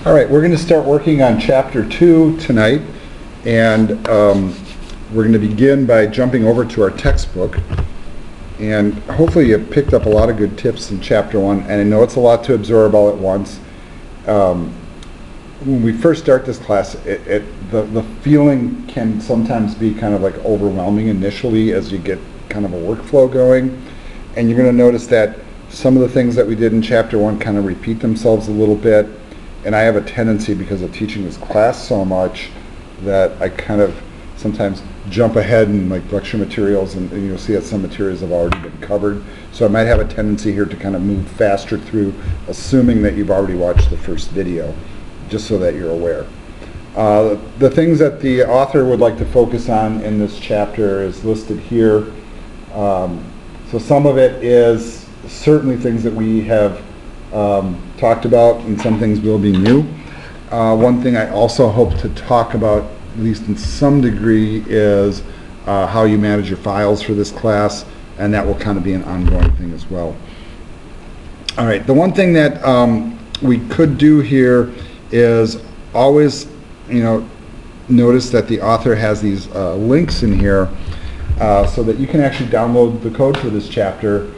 All right, we're going to start working on Chapter 2 tonight, and we're going to begin by jumping over to our textbook. And hopefully you picked up a lot of good tips in Chapter 1, and I know it's a lot to absorb all at once. When we first start this class, the feeling can sometimes be kind of like overwhelming initially as you get kind of a workflow going. And you're going to notice that some of the things that we did in Chapter 1 kind of repeat themselves a little bit. And I have a tendency, because of teaching this class so much, that I kind of sometimes jump ahead in like lecture materials, and you'll see that some materials have already been covered. So I might have a tendency here to kind of move faster through, assuming that you've already watched the first video, just so that you're aware. The things that the author would like to focus on in this chapter is listed here. So some of it is certainly things that we have talked about, and some things will be new. One thing I also hope to talk about, at least in some degree, is how you manage your files for this class, and that will kind of be an ongoing thing as well. All right, the one thing that we could do here is always, notice that the author has these links in here so that you can actually download the code for this chapter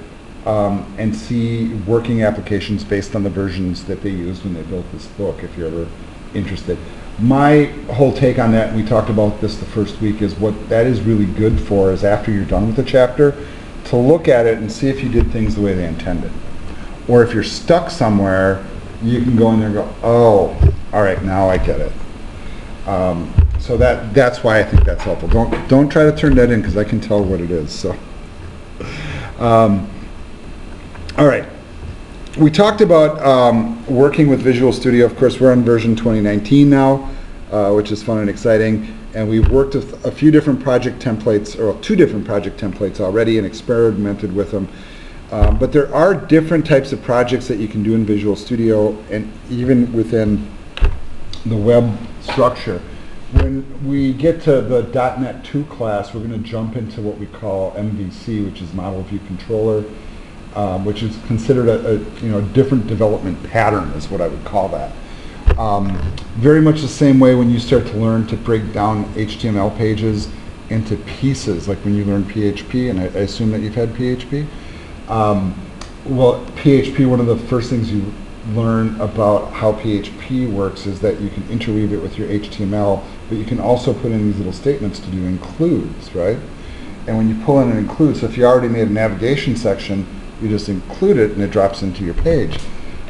and see working applications based on the versions that they used when they built this book, if you're ever interested. My whole take on that, and we talked about this the first week, is what that is really good for is after you're done with the chapter, to look at it and see if you did things the way they intended. Or if you're stuck somewhere, you can go in there and go, oh, all right, now I get it. So that's why I think that's helpful. Don't try to turn that in, because I can tell what it is. So, all right. We talked about working with Visual Studio. Of course, we're on version 2019 now, which is fun and exciting. And we've worked with a few different project templates, or 2 different project templates already, and experimented with them. But there are different types of projects that you can do in Visual Studio, and even within the web structure. When we get to the .NET 2 class, we're going to jump into what we call MVC, which is Model View Controller, which is considered a different development pattern, is what I would call that. Very much the same way when you start to learn to break down HTML pages into pieces, like when you learn PHP, and I assume that you've had PHP. Well, PHP, one of the first things you learn about how PHP works is that you can interweave it with your HTML, but you can also put in these little statements to do includes, right? And when you pull in an include, so if you already made a navigation section, you just include it and it drops into your page.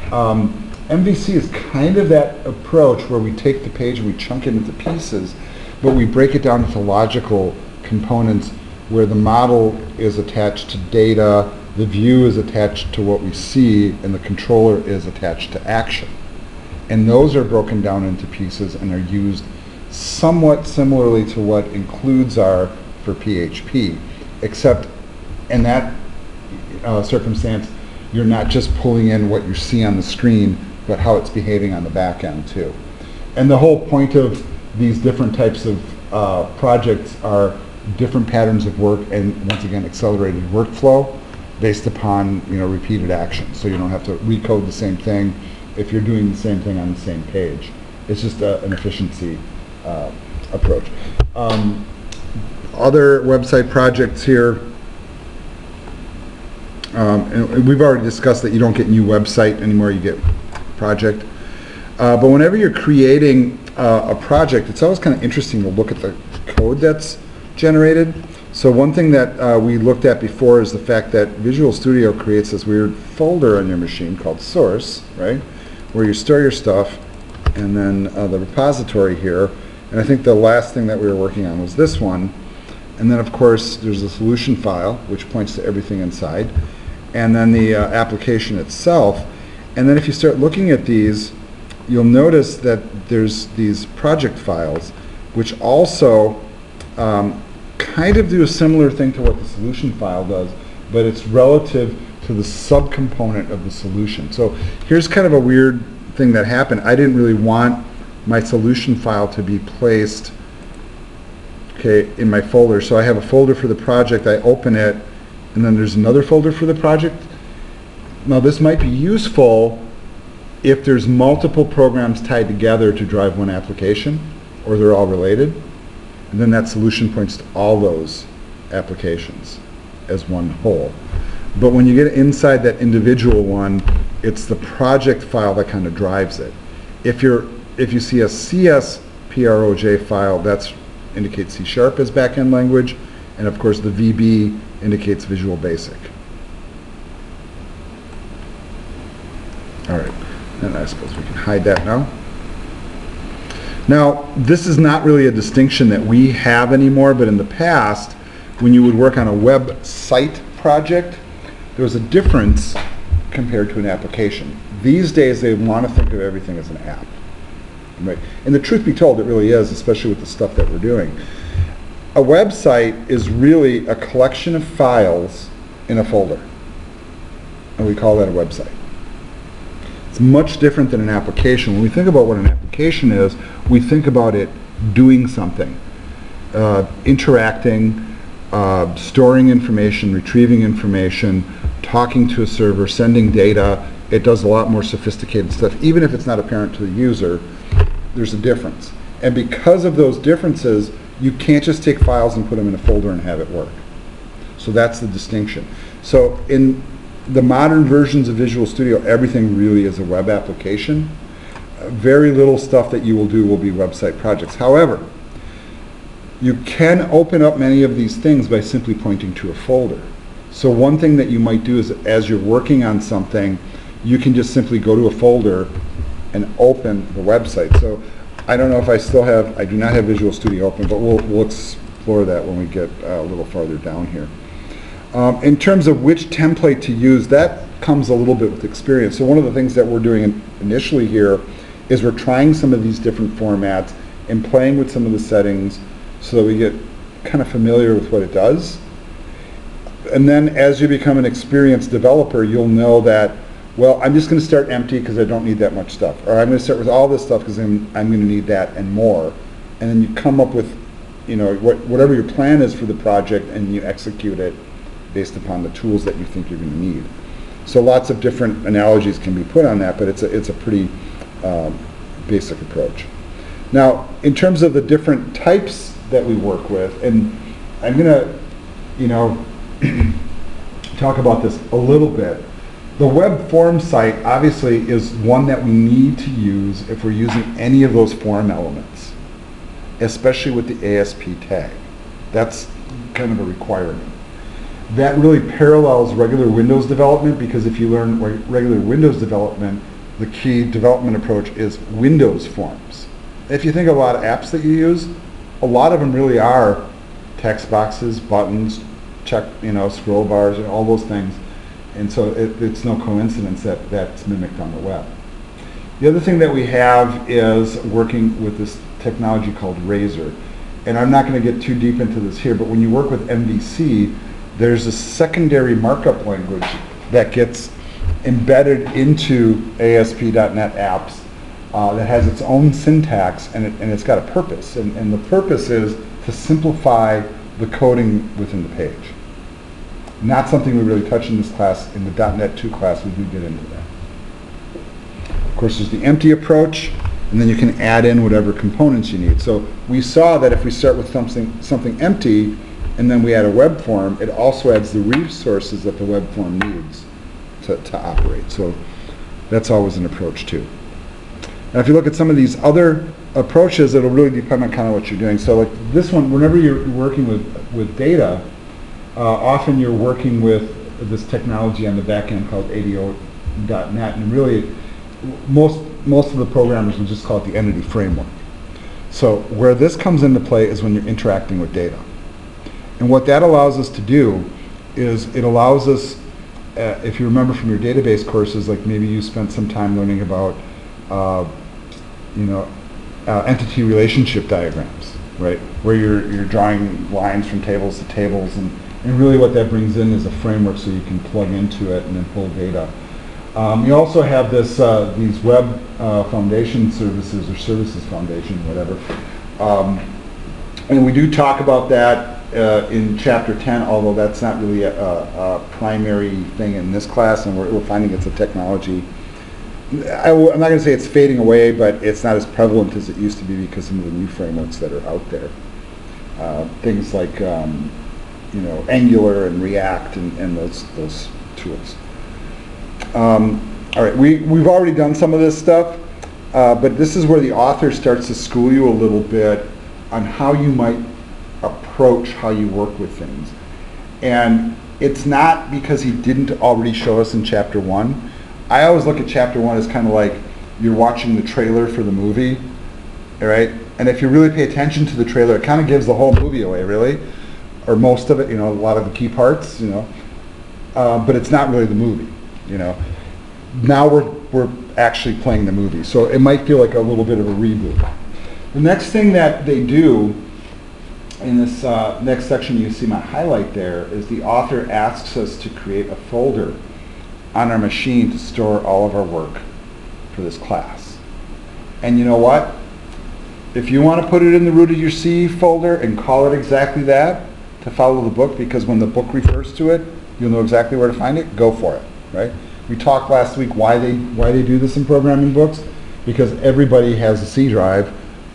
MVC is kind of that approach where we take the page and we chunk it into pieces, but we break it down into logical components where the model is attached to data, the view is attached to what we see, and the controller is attached to action. And those are broken down into pieces and are used somewhat similarly to what includes are for PHP, except in that circumstance, you're not just pulling in what you see on the screen, but how it's behaving on the back end too. And the whole point of these different types of projects are different patterns of work, and once again, accelerated workflow based upon repeated action. So you don't have to recode the same thing if you're doing the same thing on the same page. It's just an efficiency approach. Other website projects here. And we've already discussed that you don't get new website anymore, you get project. But whenever you're creating a project, it's always kind of interesting to look at the code that's generated. So one thing that we looked at before is the fact that Visual Studio creates this weird folder on your machine called source, right? Where you store your stuff, and then the repository here. And I think the last thing that we were working on was this one. And then of course there's the solution file, which points to everything inside. And then the application itself. And then if you start looking at these, you'll notice that there's these project files, which also kind of do a similar thing to what the solution file does, but it's relative to the subcomponent of the solution. So here's kind of a weird thing that happened. I didn't really want my solution file to be placed in my folder. So I have a folder for the project, I open it, and then there's another folder for the project. Now this might be useful if there's multiple programs tied together to drive one application, or they're all related, and then that solution points to all those applications as one whole. But when you get inside that individual one, it's the project file that kind of drives it. If you see a CSPROJ file, that indicates C# as backend language, and of course the VB indicates Visual Basic. All right, and I suppose we can hide that now. Now, this is not really a distinction that we have anymore, but in the past, when you would work on a website project, there was a difference compared to an application. These days, they want to think of everything as an app. Right? And the truth be told, it really is, especially with the stuff that we're doing. A website is really a collection of files in a folder, and we call that a website. It's much different than an application. When we think about what an application is, we think about it doing something, interacting, storing information, retrieving information, talking to a server, sending data. It does a lot more sophisticated stuff. Even if it's not apparent to the user, there's a difference. And because of those differences, you can't just take files and put them in a folder and have it work. So that's the distinction. So in the modern versions of Visual Studio, everything really is a web application. Very little stuff that you will do will be website projects. However, you can open up many of these things by simply pointing to a folder. So one thing that you might do is, as you're working on something, you can just simply go to a folder and open the website. So I don't know if I do not have Visual Studio open, but we'll explore that when we get a little farther down here. In terms of which template to use, that comes a little bit with experience. So one of the things that we're doing initially here is we're trying some of these different formats and playing with some of the settings so that we get kind of familiar with what it does. And then as you become an experienced developer, you'll know that, well, I'm just going to start empty because I don't need that much stuff. Or I'm going to start with all this stuff because I'm going to need that and more. And then you come up with, whatever your plan is for the project, and you execute it based upon the tools that you think you're going to need. So lots of different analogies can be put on that, but it's a pretty basic approach. Now, in terms of the different types that we work with, and I'm going to, talk about this a little bit. The web form site obviously is one that we need to use if we're using any of those form elements, especially with the ASP tag. That's kind of a requirement. That really parallels regular Windows development, because if you learn regular Windows development, the key development approach is Windows forms. If you think of a lot of apps that you use, a lot of them really are text boxes, buttons, check, scroll bars, and all those things. And so it's no coincidence that that's mimicked on the web. The other thing that we have is working with this technology called Razor. And I'm not going to get too deep into this here, but when you work with MVC, there's a secondary markup language that gets embedded into ASP.NET apps that has its own syntax, and it's got a purpose. And the purpose is to simplify the coding within the page. Not something we really touch in this class. In the .NET 2 class, we do get into that. Of course, there's the empty approach, and then you can add in whatever components you need. So we saw that if we start with something empty, and then we add a web form, it also adds the resources that the web form needs to operate. So that's always an approach too. Now if you look at some of these other approaches, it'll really depend on kind of what you're doing. So like this one, whenever you're working with data, often you're working with this technology on the back end called ADO.NET, and really most of the programmers will just call it the entity framework. So where this comes into play is when you're interacting with data. And what that allows us to do is it allows us, if you remember from your database courses, like maybe you spent some time learning about entity relationship diagrams, right? Where you're drawing lines from tables to tables, and really what that brings in is a framework so you can plug into it and then pull data. You also have these web foundation services, or services foundation, whatever. And we do talk about that in chapter 10, although that's not really a primary thing in this class, and we're finding it's a technology I'm not going to say it's fading away, but it's not as prevalent as it used to be because some of the new frameworks that are out there. Things like Angular and React and those tools. All right, we've already done some of this stuff, but this is where the author starts to school you a little bit on how you might approach how you work with things. And it's not because he didn't already show us in chapter 1. I always look at chapter 1 as kind of like you're watching the trailer for the movie, all right? And if you really pay attention to the trailer, it kind of gives the whole movie away, really, or most of it, a lot of the key parts, but it's not really the movie, Now we're actually playing the movie, so it might feel like a little bit of a reboot. The next thing that they do in this next section, you see my highlight there, is the author asks us to create a folder on our machine to store all of our work for this class. And you know what? If you want to put it in the root of your C folder and call it exactly that, to follow the book, because when the book refers to it, you'll know exactly where to find it, go for it, right? We talked last week why they do this in programming books, because everybody has a C drive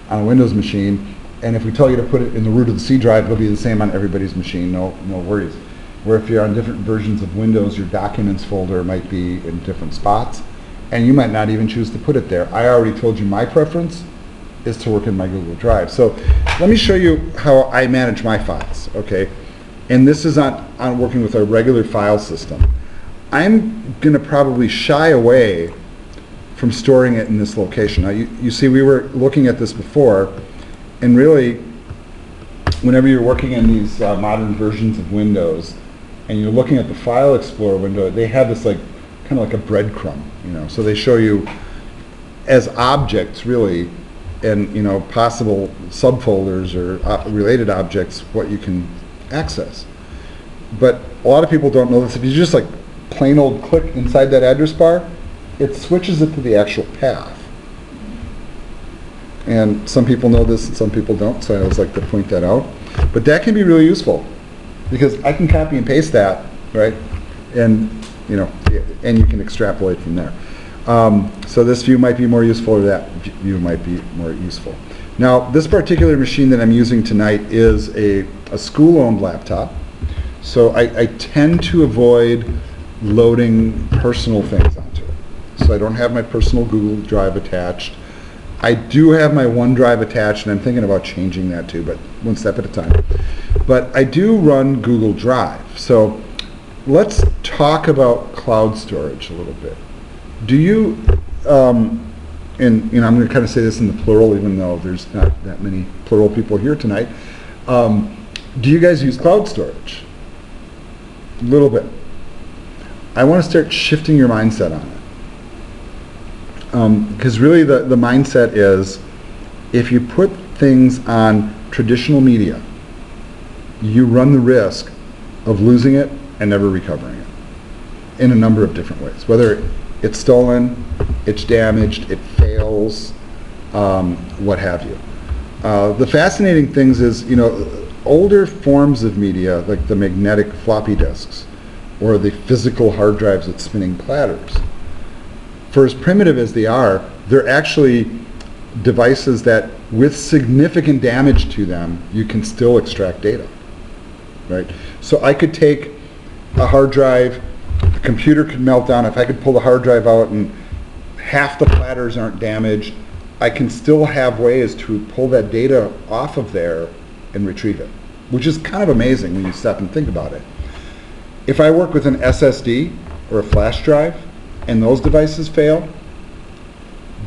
on a Windows machine, and if we tell you to put it in the root of the C drive, it'll be the same on everybody's machine, no worries. Where if you're on different versions of Windows, your documents folder might be in different spots, and you might not even choose to put it there. I already told you my preference is to work in my Google Drive. So let me show you how I manage my files, okay? And this is on working with a regular file system. I'm gonna probably shy away from storing it in this location. Now you see we were looking at this before, and really, whenever you're working in these modern versions of Windows, and you're looking at the File Explorer window, they have this kind of like a breadcrumb, So they show you as objects, really, and possible subfolders or related objects, what you can access. But a lot of people don't know this. If you just plain old click inside that address bar, it switches it to the actual path. And some people know this and some people don't, so I always like to point that out. But that can be really useful, because I can copy and paste that, right? And and you can extrapolate from there. So this view might be more useful, or that view might be more useful. Now, this particular machine that I'm using tonight is a school-owned laptop. So I tend to avoid loading personal things onto it. So I don't have my personal Google Drive attached. I do have my OneDrive attached, and I'm thinking about changing that too, but one step at a time. But I do run Google Drive. So let's talk about cloud storage a little bit. Do you, and I'm going to kind of say this in the plural, even though there's not that many plural people here tonight. Do you guys use cloud storage? A little bit. I want to start shifting your mindset on it. Because really the mindset is, if you put things on traditional media, you run the risk of losing it and never recovering it in a number of different ways. Whether it's stolen, it's damaged, it fails, what have you. The fascinating things is, older forms of media, like the magnetic floppy disks or the physical hard drives with spinning platters, for as primitive as they are, they're actually devices that, with significant damage to them, you can still extract data, right? So I could take a hard drive, the computer could melt down. If I could pull the hard drive out and half the platters aren't damaged, I can still have ways to pull that data off of there and retrieve it, which is kind of amazing when you stop and think about it. If I work with an SSD or a flash drive and those devices fail,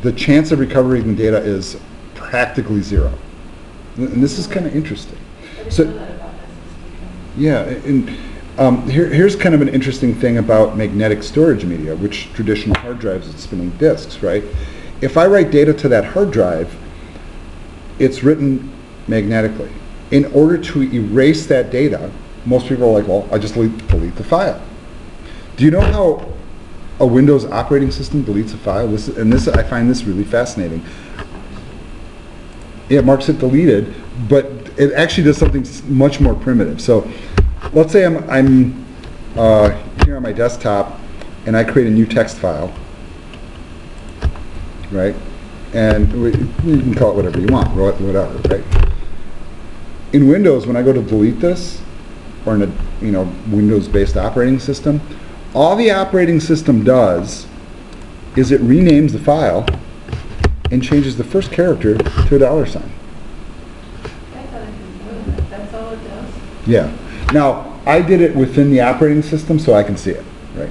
the chance of recovering the data is practically zero. And this is kind of interesting. So, yeah, and here's kind of an interesting thing about magnetic storage media, which traditional hard drives is spinning disks, right? If I write data to that hard drive, it's written magnetically. In order to erase that data, most people are like, well, I just delete the file. Do you know how a Windows operating system deletes a file? I find this really fascinating. It marks it deleted, but it actually does something much more primitive. So let's say I'm here on my desktop and I create a new text file. right? And you can call it whatever you want, whatever, right? In Windows, when I go to delete this, or in a Windows-based operating system, all the operating system does is it renames the file and changes the first character to a $sign. I thought it was more than that. That's all it does? Yeah. Now, I did it within the operating system so I can see it, right?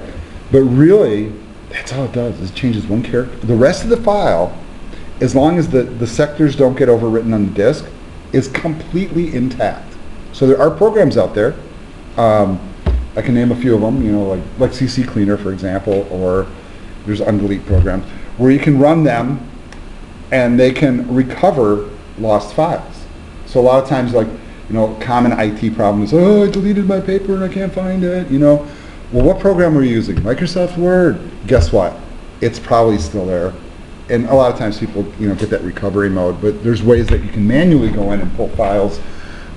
But really, that's all it does, is it changes one character. The rest of the file, as long as the sectors don't get overwritten on the disk, is completely intact. So there are programs out there, I can name a few of them, like CC Cleaner, for example, or there's undelete programs, where you can run them and they can recover lost files. So a lot of times, like, common IT problem is, oh, I deleted my paper and I can't find it, Well, what program were you using? Microsoft Word. Guess what? It's probably still there. And a lot of times people, get that recovery mode, but there's ways that you can manually go in and pull files.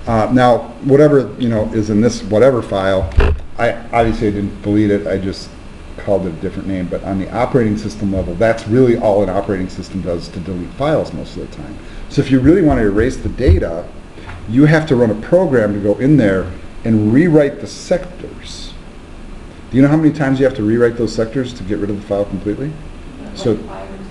Now, whatever, is in this whatever file, I didn't delete it, I just called it a different name, but on the operating system level, that's really all an operating system does to delete files most of the time. So if you really want to erase the data, you have to run a program to go in there and rewrite the sectors. Do you know how many times you have to rewrite those sectors to get rid of the file completely? Like So 5 or 10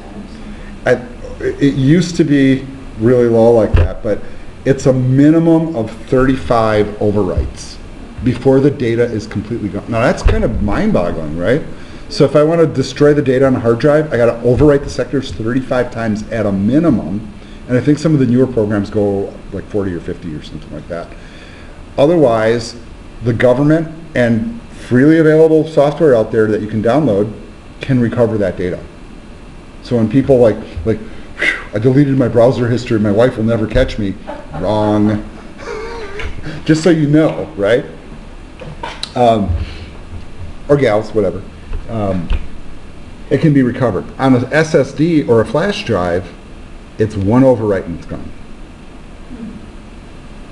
or something? it used to be really low like that, but it's a minimum of 35 overwrites before the data is completely gone. Now that's kind of mind-boggling, right? So if I want to destroy the data on a hard drive, I got to overwrite the sectors 35 times at a minimum, and I think some of the newer programs go like 40 or 50 or something like that. Otherwise, the government and freely available software out there that you can download can recover that data. So when people like, "Whew, I deleted my browser history, my wife will never catch me," wrong. Just so you know, right? Or gals, whatever. It can be recovered. On an SSD or a flash drive, it's one overwrite and it's gone.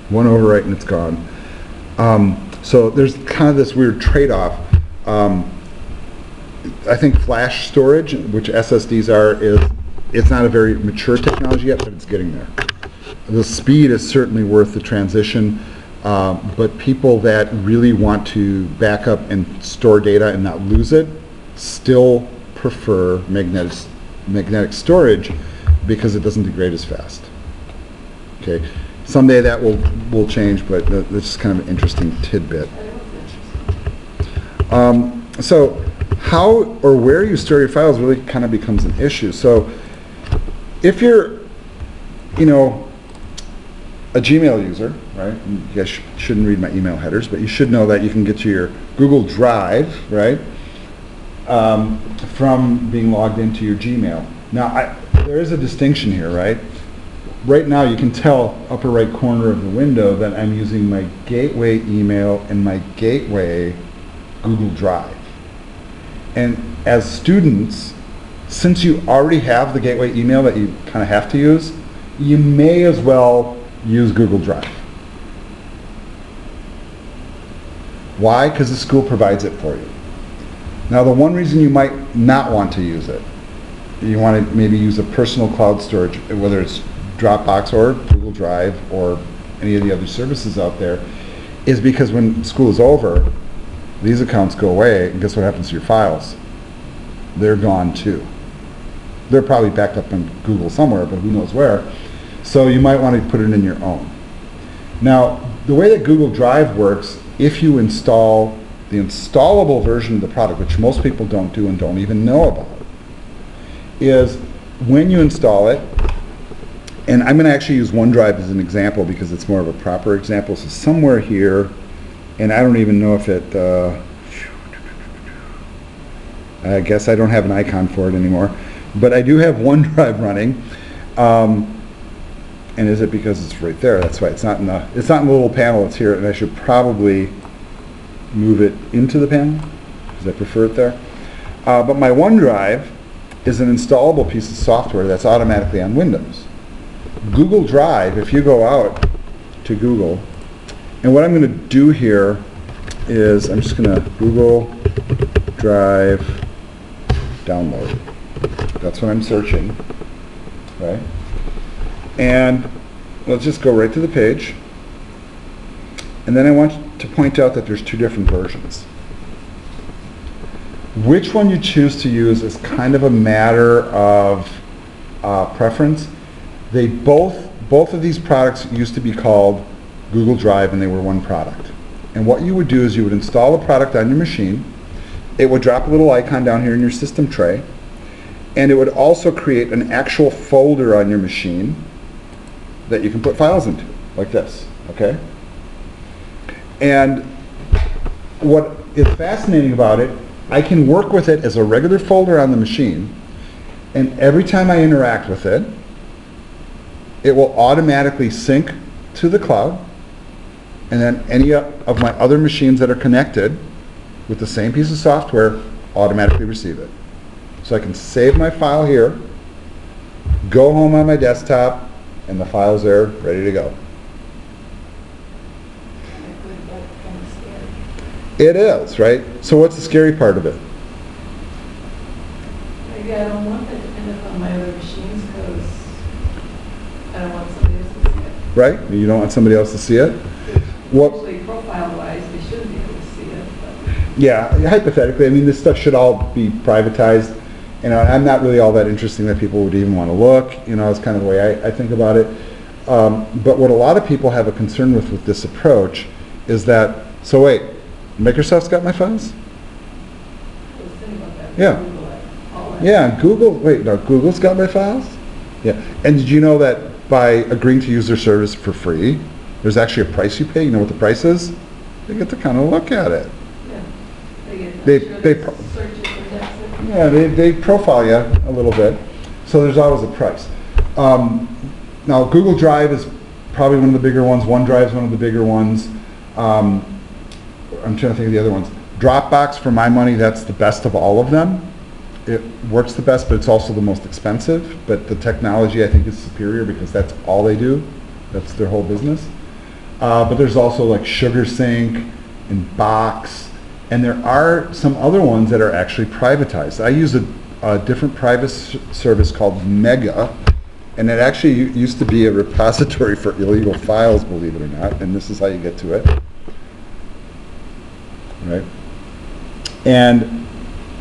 One overwrite and it's gone. So there's kind of this weird trade-off. I think flash storage, which SSDs are, it's not a very mature technology yet, but it's getting there. The speed is certainly worth the transition, but people that really want to back up and store data and not lose it still prefer magnetic storage because it doesn't degrade as fast. Okay, someday that will change, but that's just kind of an interesting tidbit. So how or where you store your files really kind of becomes an issue. So if you're, a Gmail user, right? You guys shouldn't read my email headers, but you should know that you can get to your Google Drive, right, from being logged into your Gmail. Now, there is a distinction here, right? Right now, you can tell upper right corner of the window that I'm using my gateway email and my gateway Google Drive. And as students, since you already have the gateway email that you kind of have to use, you may as well use Google Drive. Why? Because the school provides it for you. Now, the one reason you might not want to use it, you want to maybe use a personal cloud storage, whether it's Dropbox or Google Drive or any of the other services out there, is because when school is over, these accounts go away, and guess what happens to your files? They're gone too. They're probably backed up in Google somewhere, but who knows where. So you might want to put it in your own. Now, the way that Google Drive works, if you install the installable version of the product, which most people don't do and don't even know about, is when you install it, and I'm going to actually use OneDrive as an example because it's more of a proper example. So somewhere here, and I don't even know if it, I guess I don't have an icon for it anymore, but I do have OneDrive running. And is it because it's right there? That's why it's not in the little panel. It's here, and I should probably move it into the panel because I prefer it there. But my OneDrive is an installable piece of software that's automatically on Windows. Google Drive, if you go out to Google, and what I'm going to do here is I'm just going to Google Drive download. That's what I'm searching, right? And let's just go right to the page. And then I want to point out that there's two different versions. Which one you choose to use is kind of a matter of preference. They both of these products used to be called Google Drive, and they were one product. And what you would do is you would install a product on your machine. It would drop a little icon down here in your system tray, and it would also create an actual folder on your machine that you can put files into, like this, okay? And what is fascinating about it, I can work with it as a regular folder on the machine, and every time I interact with it, it will automatically sync to the cloud, and then any of my other machines that are connected with the same piece of software automatically receive it. So I can save my file here, go home on my desktop, and the file's there, ready to go. It is, right? So what's the scary part of it? Maybe I don't want that dependent on my other machines because I don't want somebody else to see it. Right? You don't want somebody else to see it? Well, actually, profile-wise, they shouldn't be able to see it. But yeah, hypothetically, I mean, this stuff should all be privatized. You know, I'm not really all that interesting that people would even want to look. You know, it's kind of the way I think about it. But what a lot of people have a concern with this approach is that, so wait, Microsoft's got my files? I was thinking about that. Yeah. Google it, all that. Yeah, Google's got my files? Yeah. And did you know that by agreeing to use their service for free, there's actually a price you pay? You know what the price is? They get to kind of look at it. Yeah. They Search it, index it. Yeah, they profile you a little bit. So there's always a price. Now, Google Drive is probably one of the bigger ones. OneDrive is one of the bigger ones. I'm trying to think of the other ones. Dropbox, for my money, that's the best of all of them. It works the best, but it's also the most expensive. But the technology, I think, is superior because that's all they do. That's their whole business. But there's also like SugarSync and Box, and there are some other ones that are actually privatized. I use a different private service called Mega, and it actually used to be a repository for illegal files, believe it or not, and this is how you get to it. Right? And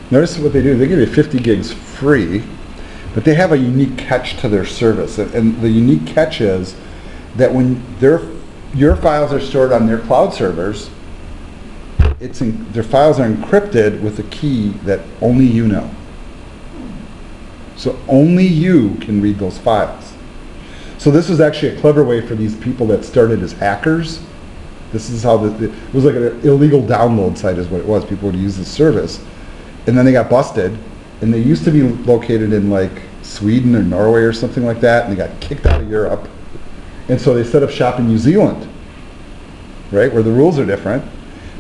notice what they do. They give you 50 gigs free, but they have a unique catch to their service. And the unique catch is that when your files are stored on their cloud servers, their files are encrypted with a key that only you know. So only you can read those files. So this was actually a clever way for these people that started as hackers. This is how it was like an illegal download site is what it was. People would use this service. And then they got busted. And they used to be located in like Sweden or Norway or something like that. And they got kicked out of Europe. And so they set up shop in New Zealand, right, where the rules are different.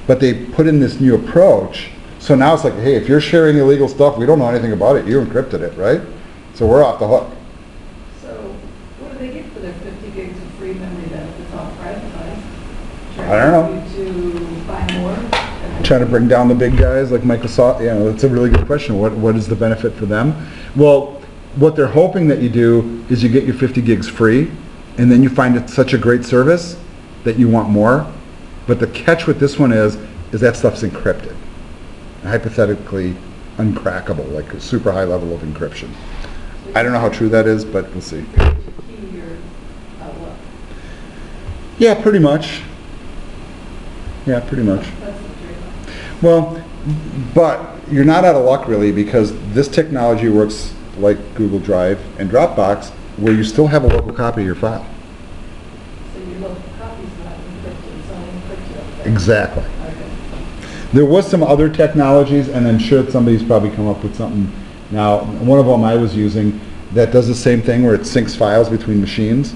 But they put in this new approach. So now it's like, hey, if you're sharing illegal stuff, we don't know anything about it. You encrypted it, right? So we're off the hook. So what do they get for their 50 gigs of free memory then if it's all privatized? I don't know. To buy more? Trying to bring down the big guys like Microsoft. You know, that's a really good question. What is the benefit for them? Well, what they're hoping that you do is you get your 50 gigs free, and then you find it such a great service that you want more. But the catch with this one is that stuff's encrypted, hypothetically uncrackable, like a super high level of encryption. I don't know how true that is, but we'll see. Yeah, pretty much. Yeah, pretty much. Well, but you're not out of luck really, because this technology works like Google Drive and Dropbox, where you still have a local copy of your file. So your local copy's not encrypted, it's only encrypted up there. Exactly. Okay. There was some other technologies, and I'm sure somebody's probably come up with something now. One of them I was using that does the same thing, where it syncs files between machines,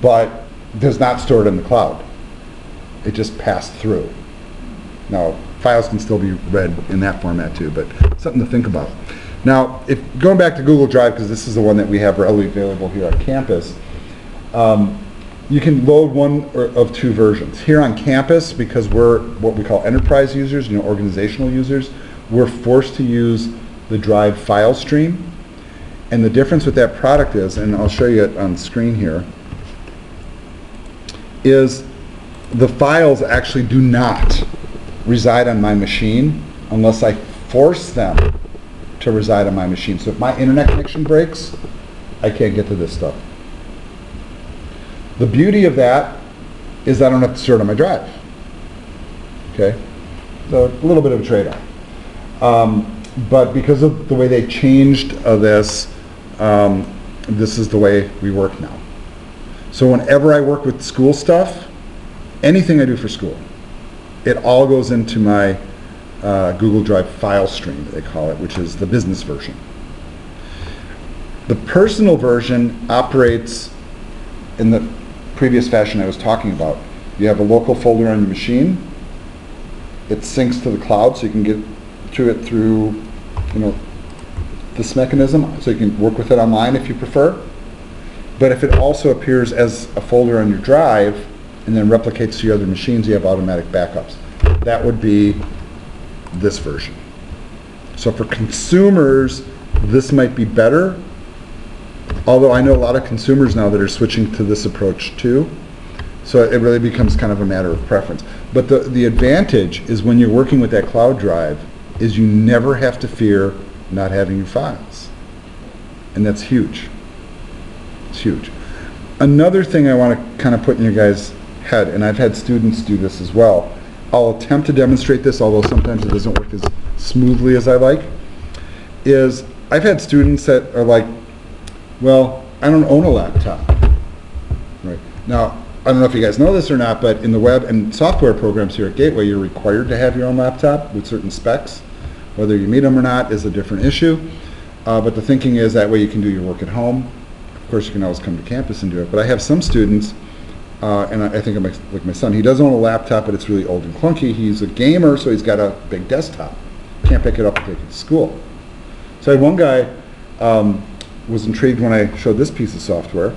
but does not store it in the cloud. It just passed through. Now, files can still be read in that format too, but something to think about. Now, going back to Google Drive, because this is the one that we have readily available here on campus, you can load one of two versions. Here on campus, because we're what we call enterprise users, organizational users, we're forced to use the Drive file stream. And the difference with that product is, and I'll show you it on screen here, is the files actually do not reside on my machine unless I force them to reside on my machine. So if my internet connection breaks, I can't get to this stuff. The beauty of that is I don't have to store it on my drive. Okay? So a little bit of a trade-off. But because of the way they changed this, this is the way we work now. So whenever I work with school stuff, anything I do for school, it all goes into my Google Drive file stream, they call it, which is the business version. The personal version operates in the previous fashion I was talking about. You have a local folder on your machine. It syncs to the cloud, so you can get to it through, this mechanism, so you can work with it online if you prefer. But if it also appears as a folder on your drive and then replicates to your other machines, you have automatic backups. That would be this version. So for consumers, this might be better, although I know a lot of consumers now that are switching to this approach too. So it really becomes kind of a matter of preference. But the advantage is when you're working with that cloud drive is you never have to fear not having your files. And that's huge. It's huge. Another thing I want to kind of put in your guys' head, and I've had students do this as well, I'll attempt to demonstrate this, although sometimes it doesn't work as smoothly as I like, is I've had students that are like, well, I don't own a laptop. Right. Now, I don't know if you guys know this or not, but in the web and software programs here at Gateway, you're required to have your own laptop with certain specs. Whether you meet them or not is a different issue. But the thinking is that way you can do your work at home. Of course, you can always come to campus and do it. But I have some students, and I think like my son, he does own a laptop, but it's really old and clunky. He's a gamer, so he's got a big desktop. Can't pick it up and take it to school. So I had one guy was intrigued when I showed this piece of software.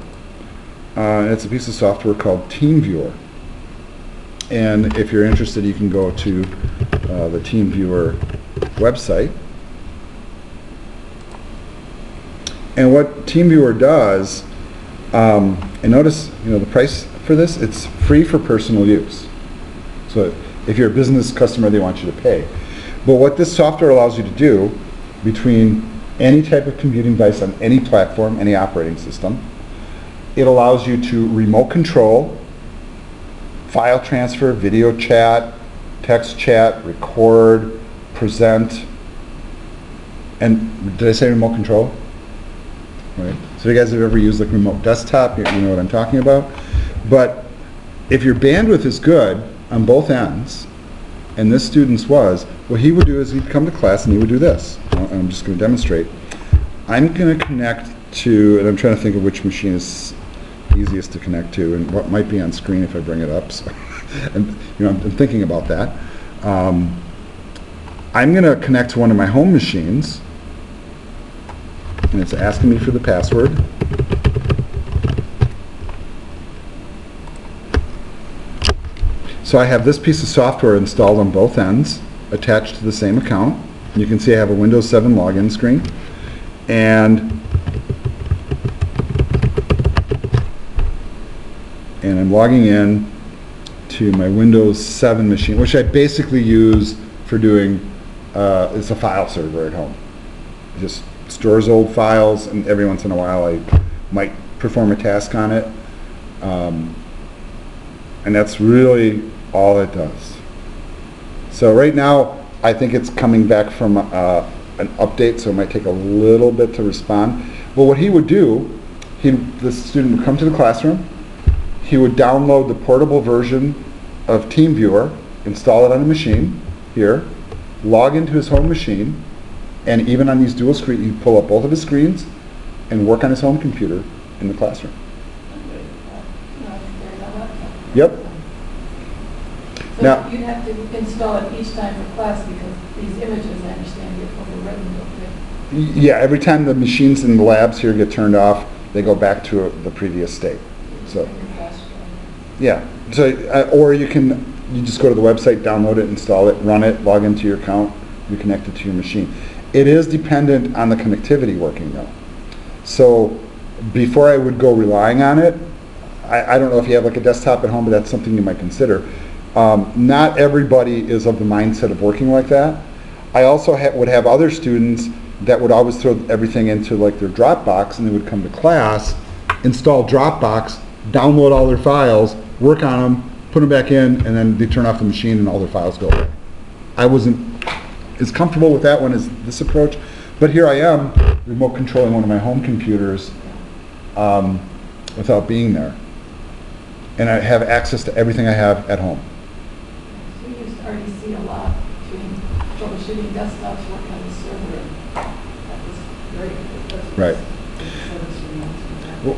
And it's a piece of software called TeamViewer. And if you're interested, you can go to the TeamViewer website. And what TeamViewer does, and notice, the price for this, it's free for personal use. So if you're a business customer, they want you to pay. But what this software allows you to do between any type of computing device on any platform, any operating system, it allows you to remote control, file transfer, video chat, text chat, record, present, and did I say remote control? Right. So you guys have ever used like remote desktop, you know what I'm talking about. But if your bandwidth is good on both ends, and this student's was, what he would do is he'd come to class and he would do this. And I'm just going to demonstrate. I'm going to connect to, and I'm trying to think of which machine is easiest to connect to and what might be on screen if I bring it up. So, and I'm thinking about that. I'm going to connect to one of my home machines, and it's asking me for the password. So I have this piece of software installed on both ends, attached to the same account. You can see I have a Windows 7 login screen, and I'm logging in to my Windows 7 machine, which I basically use for doing, it's a file server at home. It just stores old files, and every once in a while I might perform a task on it. And that's really all it does. So right now, I think it's coming back from an update, so it might take a little bit to respond. But what he would do, the student would come to the classroom, he would download the portable version of TeamViewer, install it on a machine here, log into his home machine, and even on these dual screens, he'd pull up both of his screens and work on his home computer in the classroom. Yep. So now, you'd have to install it each time for class because these images, I understand, get overwritten, don't they? yeah, every time the machines in the labs here get turned off, they go back to the previous state. So, yeah. So, or you just go to the website, download it, install it, run it, log into your account, you connect it to your machine. It is dependent on the connectivity working though. So before I would go relying on it, I don't know if you have like a desktop at home, but that's something you might consider. Not everybody is of the mindset of working like that. I also would have other students that would always throw everything into like their Dropbox, and they would come to class, install Dropbox, download all their files, work on them, put them back in, and then they turn off the machine and all their files go away. I wasn't as comfortable with that one as this approach, but here I am remote controlling one of my home computers without being there. And I have access to everything I have at home. We used to already see a lot between troubleshooting desktops, working on the server. That was great. Right. Well,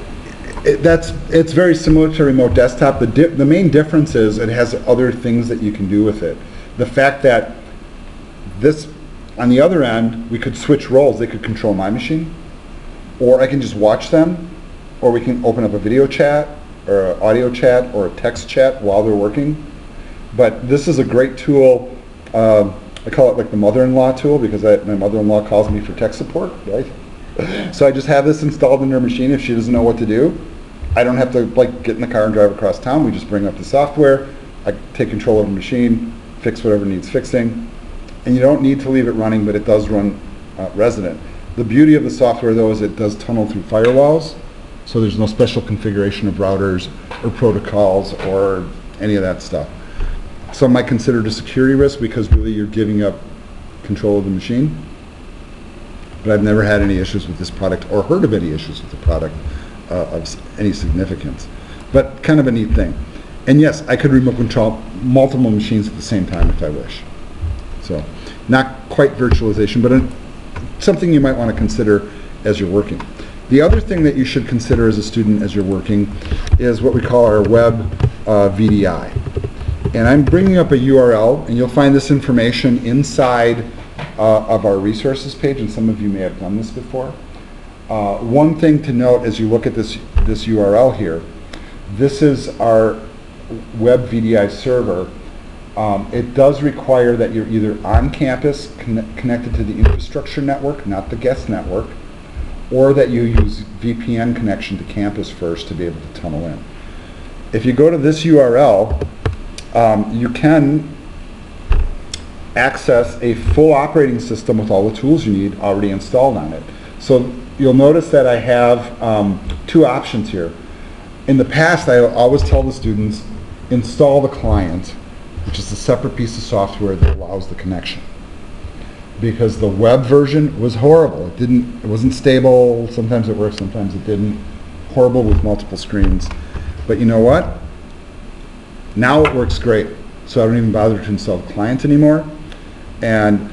it's very similar to remote desktop. The main difference is it has other things that you can do with it. The fact that this, on the other end, we could switch roles. They could control my machine, or I can just watch them, or we can open up a video chat, or an audio chat, or a text chat while they're working. But this is a great tool. I call it like the mother-in-law tool, because my mother-in-law calls me for tech support, right? So I just have this installed in her machine. If she doesn't know what to do, I don't have to like get in the car and drive across town. We just bring up the software, I take control of the machine, fix whatever needs fixing, and you don't need to leave it running, but it does run resident. The beauty of the software, though, is it does tunnel through firewalls, so there's no special configuration of routers or protocols or any of that stuff. Some might consider it a security risk because really you're giving up control of the machine. But I've never had any issues with this product or heard of any issues with the product of any significance. But kind of a neat thing. And yes, I could remote control multiple machines at the same time if I wish. So not quite virtualization, but something you might want to consider as you're working. The other thing that you should consider as a student as you're working is what we call our web VDI. And I'm bringing up a URL, and you'll find this information inside of our resources page, and some of you may have done this before. One thing to note as you look at this URL here, this is our web VDI server. It does require that you're either on campus connected to the infrastructure network, not the guest network, or that you use VPN connection to campus first to be able to tunnel in. If you go to this URL, you can access a full operating system with all the tools you need already installed on it. So you'll notice that I have two options here. In the past, I always tell the students, install the client, which is a separate piece of software that allows the connection. Because the web version was horrible. It wasn't stable. Sometimes it worked, sometimes it didn't. Horrible with multiple screens. But you know what? Now it works great. So I don't even bother to install the client anymore. And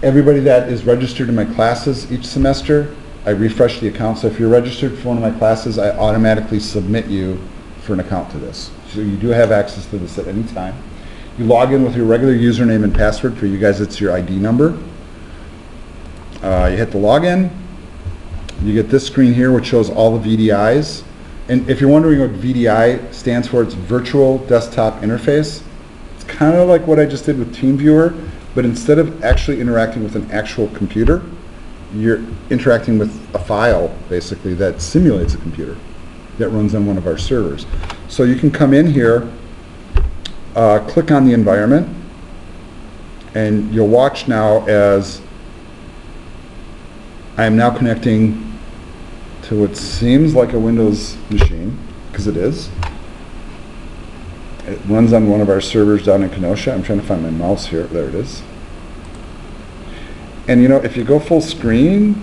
everybody that is registered in my classes each semester, I refresh the account. So if you're registered for one of my classes, I automatically submit you for an account to this. So you do have access to this at any time. You log in with your regular username and password. For you guys, it's your ID number. You hit the login. You get this screen here, which shows all the VDIs. And if you're wondering what VDI stands for, it's Virtual Desktop Interface. It's kind of like what I just did with TeamViewer, but instead of actually interacting with an actual computer, you're interacting with a file, basically, that simulates a computer that runs on one of our servers. So you can come in here, click on the environment, and you'll watch now as I am now connecting to what seems like a Windows machine, because it is. It runs on one of our servers down in Kenosha. I'm trying to find my mouse here. There it is. And you know, if you go full screen,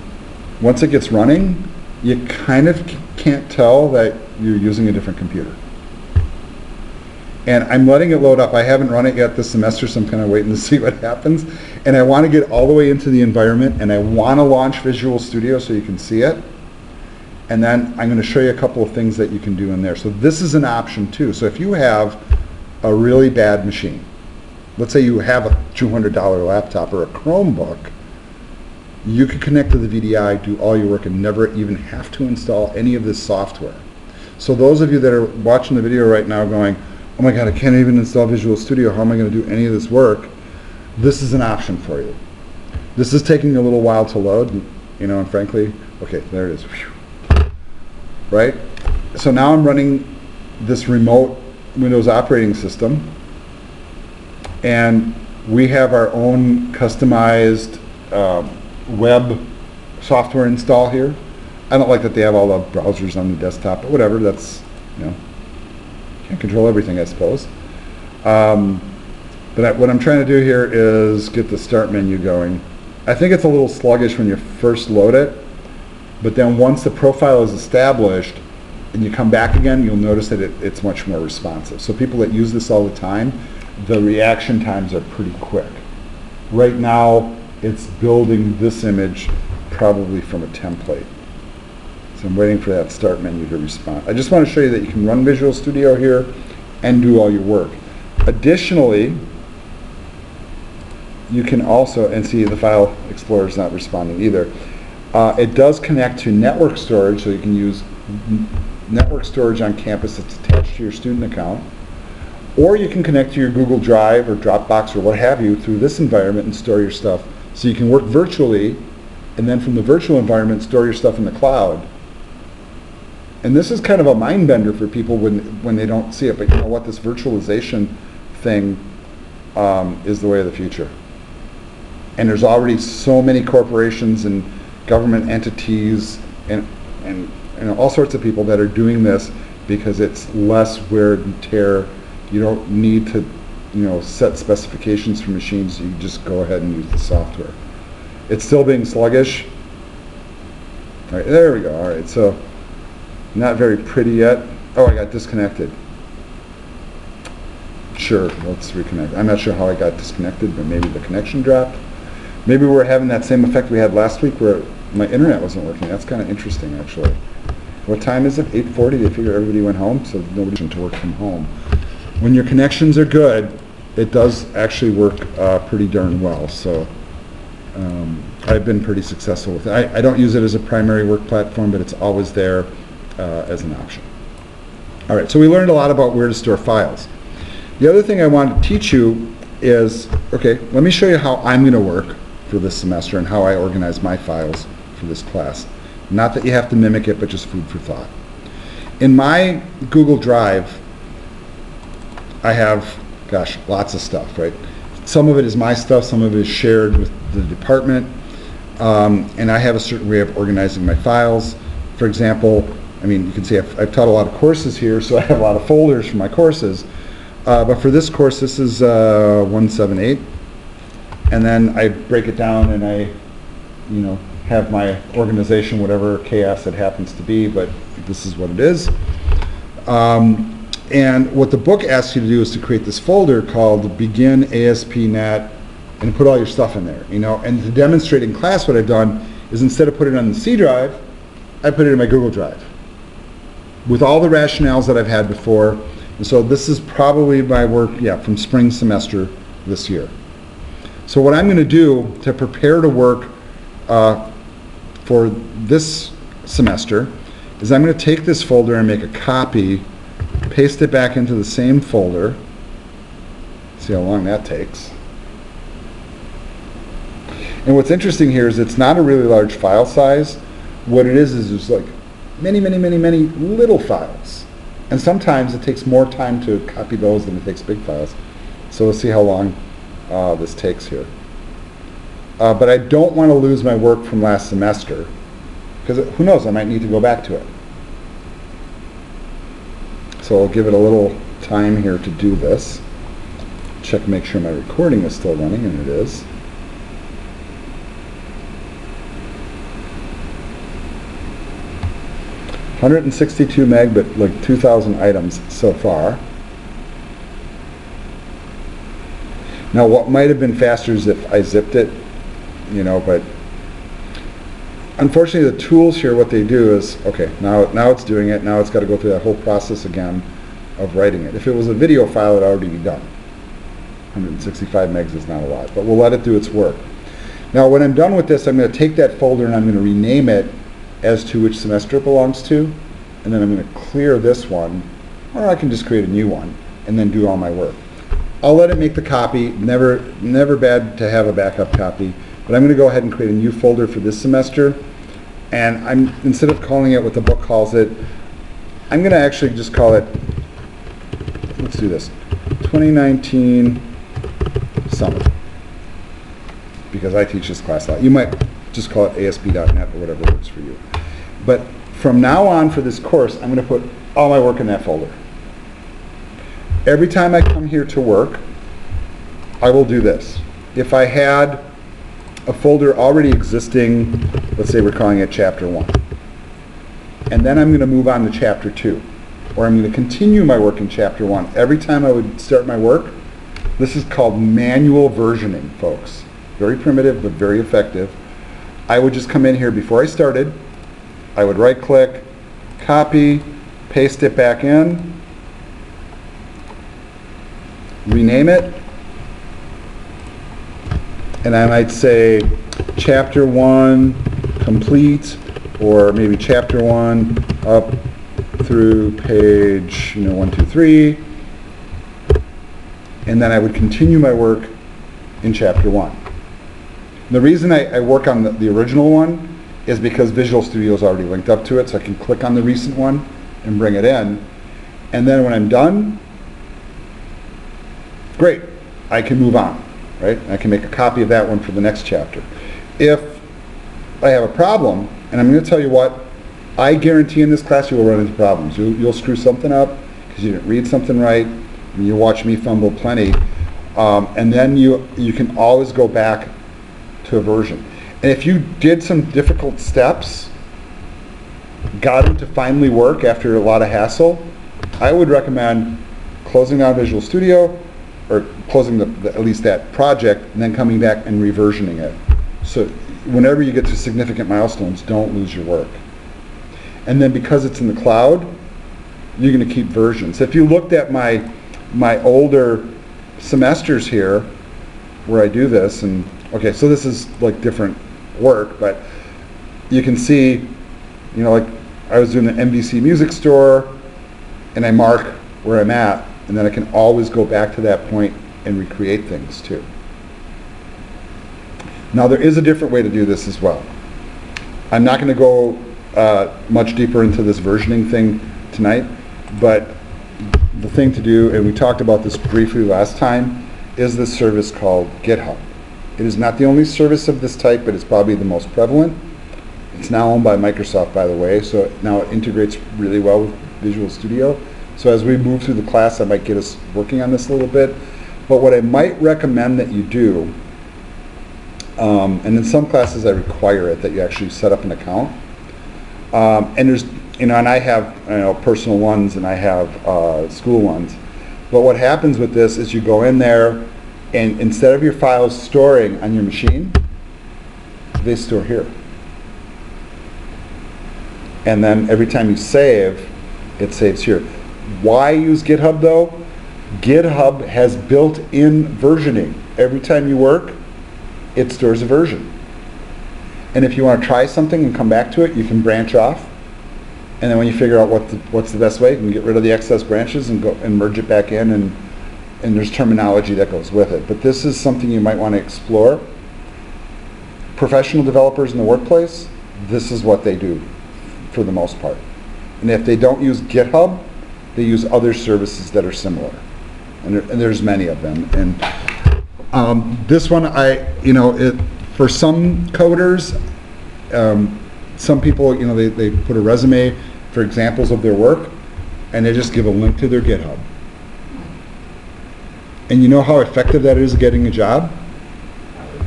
once it gets running, you kind of can't tell that you're using a different computer. And I'm letting it load up. I haven't run it yet this semester, so I'm kind of waiting to see what happens. And I want to get all the way into the environment, and I want to launch Visual Studio so you can see it. And then I'm going to show you a couple of things that you can do in there. So this is an option too. So if you have a really bad machine, let's say you have a $200 laptop or a Chromebook, you can connect to the VDI, do all your work, and never even have to install any of this software. So those of you that are watching the video right now going, oh my God, I can't even install Visual Studio, how am I going to do any of this work? This is an option for you. This is taking a little while to load, you know, and frankly, okay, there it is. Whew. right? So now I'm running this remote Windows operating system, and we have our own customized web software install here. I don't like that they have all the browsers on the desktop, but whatever, that's, can't control everything, I suppose. But what I'm trying to do here is get the start menu going. I think it's a little sluggish when you first load it, but then once the profile is established and you come back again, you'll notice that it's much more responsive. So people that use this all the time, the reaction times are pretty quick. Right now, it's building this image probably from a template. So I'm waiting for that start menu to respond. I just want to show you that you can run Visual Studio here and do all your work. Additionally, you can also, and see the File Explorer is not responding either. It does connect to network storage, so you can use network storage on campus that's attached to your student account. Or you can connect to your Google Drive or Dropbox or what have you through this environment and store your stuff. So you can work virtually, and then from the virtual environment, store your stuff in the cloud. And this is kind of a mind bender for people when they don't see it, but you know what, this virtualization thing is the way of the future. And there's already so many corporations and government entities and all sorts of people that are doing this because it's less wear and tear. You don't need to, set specifications for machines. You just go ahead and use the software. It's still being sluggish. All right, there we go. All right, so not very pretty yet. Oh, I got disconnected. Sure, let's reconnect. I'm not sure how I got disconnected, but maybe the connection dropped. Maybe we're having that same effect we had last week where my internet wasn't working. That's kind of interesting, actually. What time is it? 8:40. They figure everybody went home, so nobody can to work from home. When your connections are good, it does actually work pretty darn well. So I've been pretty successful with it. I don't use it as a primary work platform, but it's always there as an option. All right, so we learned a lot about where to store files. The other thing I want to teach you is, okay, let me show you how I'm going to work for this semester and how I organize my files for this class. Not that you have to mimic it, but just food for thought. In my Google Drive, I have, lots of stuff, right? Some of it is my stuff, some of it is shared with the department, and I have a certain way of organizing my files. For example, you can see I've taught a lot of courses here, so I have a lot of folders for my courses. But for this course, this is 178. And then I break it down and I, have my organization, whatever chaos it happens to be, but this is what it is. And what the book asks you to do is to create this folder called Begin ASP.NET and put all your stuff in there, And to demonstrate in class what I've done is instead of putting it on the C drive, I put it in my Google Drive with all the rationales that I've had before. And so this is probably my work, from spring semester this year. So what I'm going to do to prepare to work for this semester is I'm going to take this folder and make a copy, paste it back into the same folder. See how long that takes. And what's interesting here is it's not a really large file size. What it is there's like many, many, many, many little files. And sometimes it takes more time to copy those than it takes big files. So we'll see how long this takes here. But I don't want to lose my work from last semester, because who knows, I might need to go back to it. So I'll give it a little time here to do this. Check and make sure my recording is still running, and it is. $162 meg, but like 2,000 items so far. Now what might have been faster is if I zipped it, but unfortunately the tools here, what they do is, okay, now it's doing it, now it's got to go through that whole process again of writing it. If it was a video file, it'd already be done. 165 megs is not a lot, but we'll let it do its work. Now when I'm done with this, I'm going to take that folder and I'm going to rename it as to which semester it belongs to, and then I'm going to clear this one, or I can just create a new one and then do all my work. I'll let it make the copy. Never bad to have a backup copy, but I'm going to go ahead and create a new folder for this semester, and instead of calling it what the book calls it, I'm going to actually just call it, let's do this, 2019 summer, because I teach this class a lot. You might just call it ASP.NET or whatever works for you. But from now on for this course, I'm going to put all my work in that folder. Every time I come here to work, I will do this. If I had a folder already existing, let's say we're calling it Chapter 1, and then I'm going to move on to Chapter 2, or I'm going to continue my work in Chapter 1. Every time I would start my work, this is called manual versioning, folks. Very primitive, but very effective. I would just come in here before I started. I would right-click, copy, paste it back in, rename it, and I might say Chapter 1 complete, or maybe Chapter 1 up through page 1, 2, 3, and then I would continue my work in Chapter 1. The reason I work on the original one is because Visual Studio is already linked up to it, so I can click on the recent one and bring it in. And then when I'm done, great, I can move on, right? I can make a copy of that one for the next chapter. If I have a problem, and I'm going to tell you what, I guarantee in this class you will run into problems. You'll screw something up because you didn't read something right, and you watch me fumble plenty, and then you can always go back to a version. And if you did some difficult steps, got them to finally work after a lot of hassle, I would recommend closing down Visual Studio, or closing at least that project, and then coming back and reversioning it. So whenever you get to significant milestones, don't lose your work. And then because it's in the cloud, you're going to keep versions. If you looked at my older semesters here, where I do this, and okay, so this is like different work, but you can see, like I was doing the MVC Music Store, and I mark where I'm at, and then I can always go back to that point and recreate things too. Now there is a different way to do this as well. I'm not going to go much deeper into this versioning thing tonight, but the thing to do, and we talked about this briefly last time, is this service called GitHub. It is not the only service of this type, but it's probably the most prevalent. It's now owned by Microsoft, by the way, so now it integrates really well with Visual Studio. So as we move through the class, I might get us working on this a little bit. But what I might recommend that you do, and in some classes I require it, that you actually set up an account. And there's, and I have personal ones and I have school ones. But what happens with this is you go in there, and instead of your files storing on your machine, they store here. And then every time you save, it saves here. Why use GitHub though? GitHub has built-in versioning. Every time you work, it stores a version. And if you want to try something and come back to it, you can branch off. And then when you figure out what's the best way, you can get rid of the excess branches and go and merge it back in, and there's terminology that goes with it. But this is something you might want to explore. Professional developers in the workplace, this is what they do for the most part. And if they don't use GitHub, they use other services that are similar. And there's many of them. And this one, for some coders, some people, they put a resume for examples of their work, and they just give a link to their GitHub. And you know how effective that is at getting a job?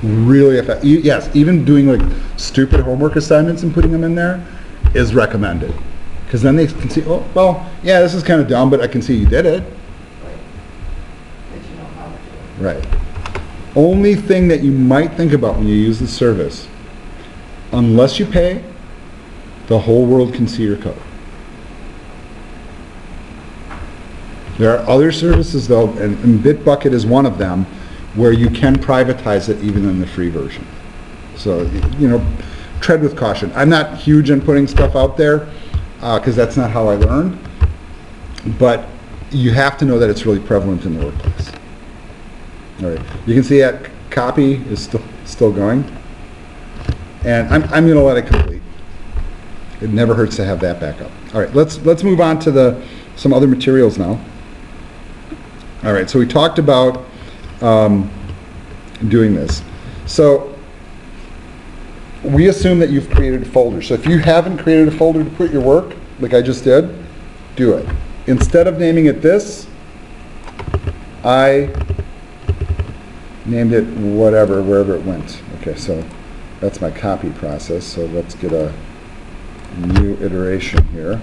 Really effective. Yes, even doing like stupid homework assignments and putting them in there is recommended. Because then they can see, oh, well, yeah, this is kind of dumb, but I can see you did it. Right. Only thing that you might think about when you use the service, unless you pay, the whole world can see your code. There are other services though, and Bitbucket is one of them, where you can privatize it even in the free version. So, tread with caution. I'm not huge on putting stuff out there, because that's not how I learned, but you have to know that it's really prevalent in the workplace. All right, you can see that copy is still going, and I'm going to let it complete. It never hurts to have that backup. All right, let's move on to some other materials now. All right, so we talked about doing this. So we assume that you've created a folder. So if you haven't created a folder to put your work, like I just did, do it. Instead of naming it this, I named it whatever, wherever it went. Okay, so that's my copy process. So let's get a new iteration here.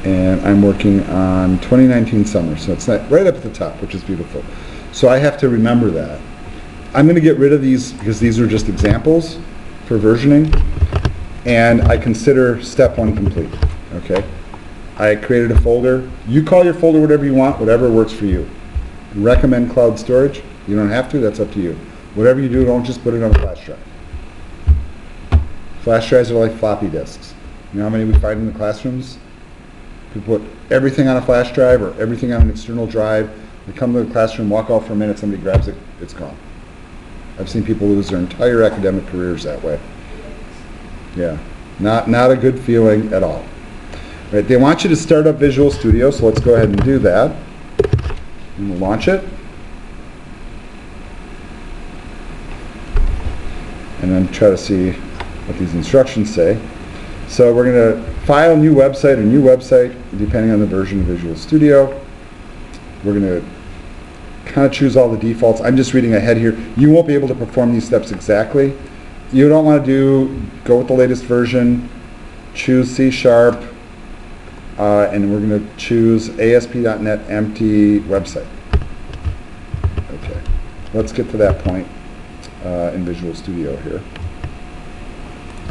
And I'm working on 2019 summer, so it's not right up at the top, which is beautiful. So I have to remember that. I'm going to get rid of these because these are just examples for versioning, and I consider step 1 complete. Okay, I created a folder. You call your folder whatever you want, whatever works for you. Recommend cloud storage. You don't have to. That's up to you. Whatever you do, don't just put it on a flash drive. Flash drives are like floppy disks. You know how many we find in the classrooms? People put everything on a flash drive or everything on an external drive. They come to the classroom, walk out for a minute, somebody grabs it, it's gone. I've seen people lose their entire academic careers that way. Yeah, not a good feeling at all. Right, they want you to start up Visual Studio, so let's go ahead and do that. And we'll launch it. And then try to see what these instructions say. So we're going to file new website, depending on the version of Visual Studio. We're going to kind of choose all the defaults. I'm just reading ahead here. You won't be able to perform these steps exactly. You don't want to go with the latest version, choose C#, and we're going to choose ASP.NET empty website. Okay, let's get to that point in Visual Studio here.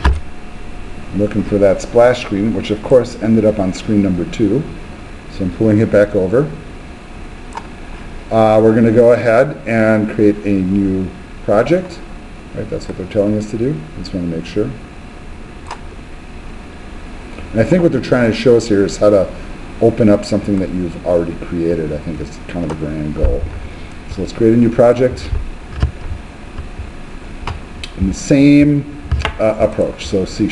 I'm looking for that splash screen, which of course ended up on screen number 2. So I'm pulling it back over. We're going to go ahead and create a new project. Right, that's what they're telling us to do. Just want to make sure. And I think what they're trying to show us here is how to open up something that you've already created. I think it's kind of the grand goal. So let's create a new project. In the same approach. So C#,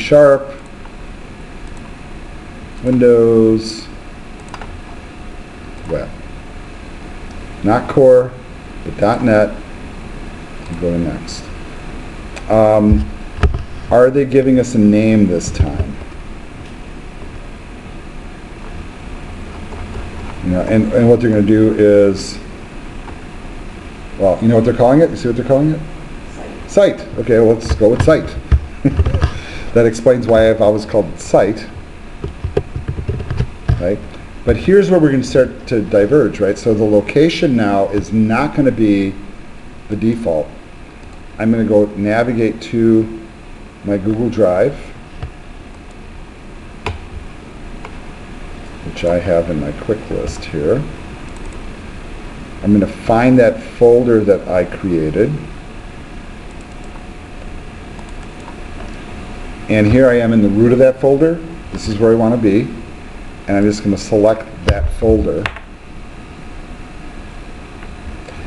Windows, Web. Not Core, but .NET, and go to next. Are they giving us a name this time? You know, and what they're going to do is, well, you know what they're calling it? You see what they're calling it? Site. Okay, well, let's go with site. That explains why I've always called it site. Right? But here's where we're going to start to diverge, right? So the location now is not going to be the default. I'm going to go navigate to my Google Drive, which I have in my quick list here. I'm going to find that folder that I created. And here I am in the root of that folder. This is where I want to be. And I'm just going to select that folder.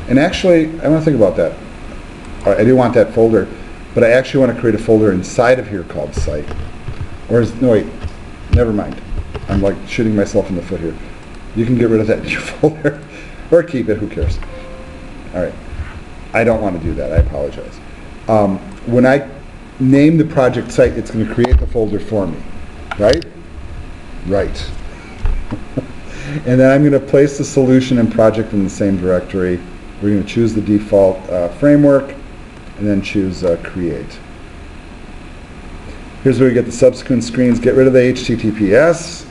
And actually, I want to think about that. I do want that folder, but I actually want to create a folder inside of here called site. Or no, wait, never mind. I'm like shooting myself in the foot here. You can get rid of that in your folder, or keep it, who cares? All right, I don't want to do that, I apologize. When I name the project site, it's going to create the folder for me, right? Right. And then I'm going to place the solution and project in the same directory. We're going to choose the default framework, and then choose create. Here's where we get the subsequent screens. Get rid of the HTTPS.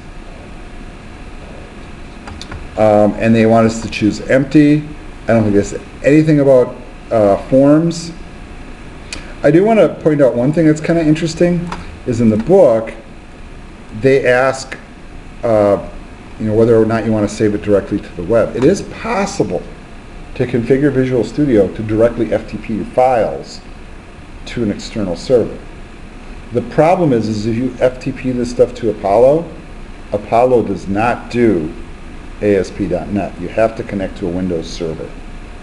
And they want us to choose empty. I don't think there's anything about forms. I do want to point out one thing that's kind of interesting is in the book, they ask whether or not you want to save it directly to the web. It is possible to configure Visual Studio to directly FTP your files to an external server. The problem is if you FTP this stuff to Apollo, Apollo does not do ASP.NET. You have to connect to a Windows server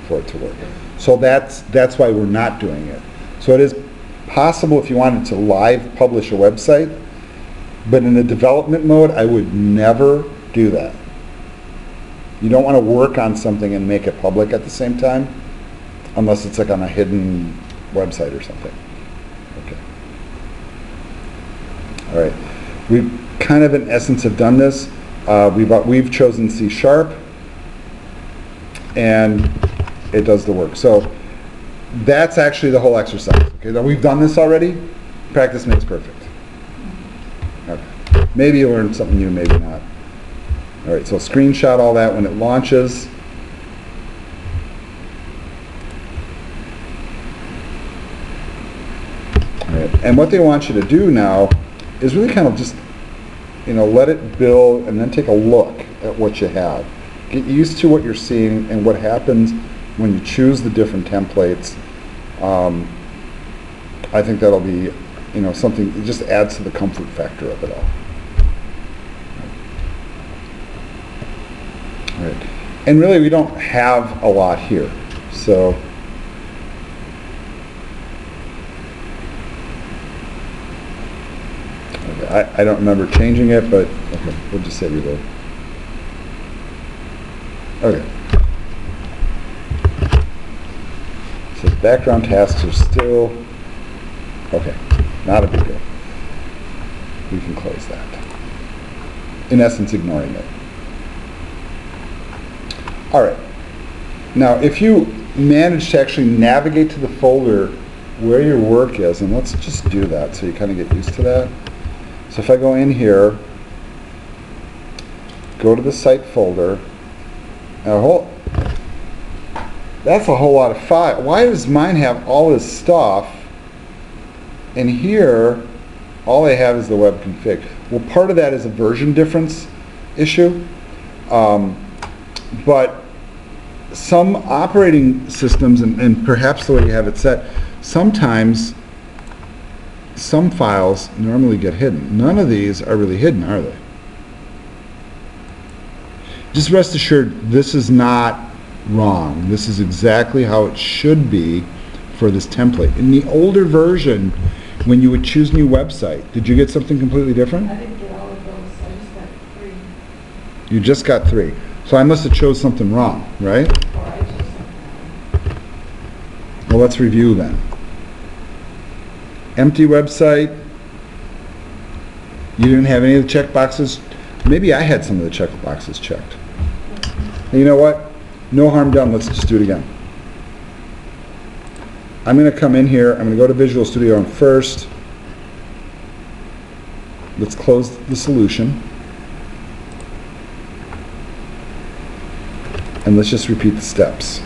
for it to work. So that's why we're not doing it. So it is possible if you wanted to live publish a website, but in the development mode, I would never do that. You don't want to work on something and make it public at the same time, unless it's like on a hidden website or something. Okay. All right. We kind of, in essence, have done this. We've chosen C#, and it does the work. So that's actually the whole exercise. Okay. Now we've done this already. Practice makes perfect. Okay. Maybe you learned something new, maybe not. All right. So screenshot all that when it launches. And what they want you to do now is really kind of just, let it build and then take a look at what you have. Get used to what you're seeing and what happens when you choose the different templates. I think that'll be, something, it just adds to the comfort factor of it all. All right. And really we don't have a lot here. So I don't remember changing it, but okay, we'll just say reload. Okay. So the background tasks are still, okay, not a big deal. We can close that. In essence, ignoring it. All right. Now, if you manage to actually navigate to the folder where your work is, and let's just do that so you kind of get used to that. So if I go in here, go to the site folder, that's a whole lot of file. Why does mine have all this stuff, and here all I have is the web config? Well, part of that is a version difference issue, but some operating systems, and perhaps the way you have it set, sometimes some files normally get hidden. None of these are really hidden, are they? Just rest assured, this is not wrong. This is exactly how it should be for this template. In the older version, when you would choose new website, did you get something completely different? I didn't get all of those, I just got 3. You just got 3. So I must have chose something wrong, right? Or I chose something. Well, let's review then. Empty website. You didn't have any of the checkboxes. Maybe I had some of the checkboxes checked. And you know what? No harm done. Let's just do it again. I'm going to come in here. I'm going to go to Visual Studio on first. Let's close the solution. And let's just repeat the steps.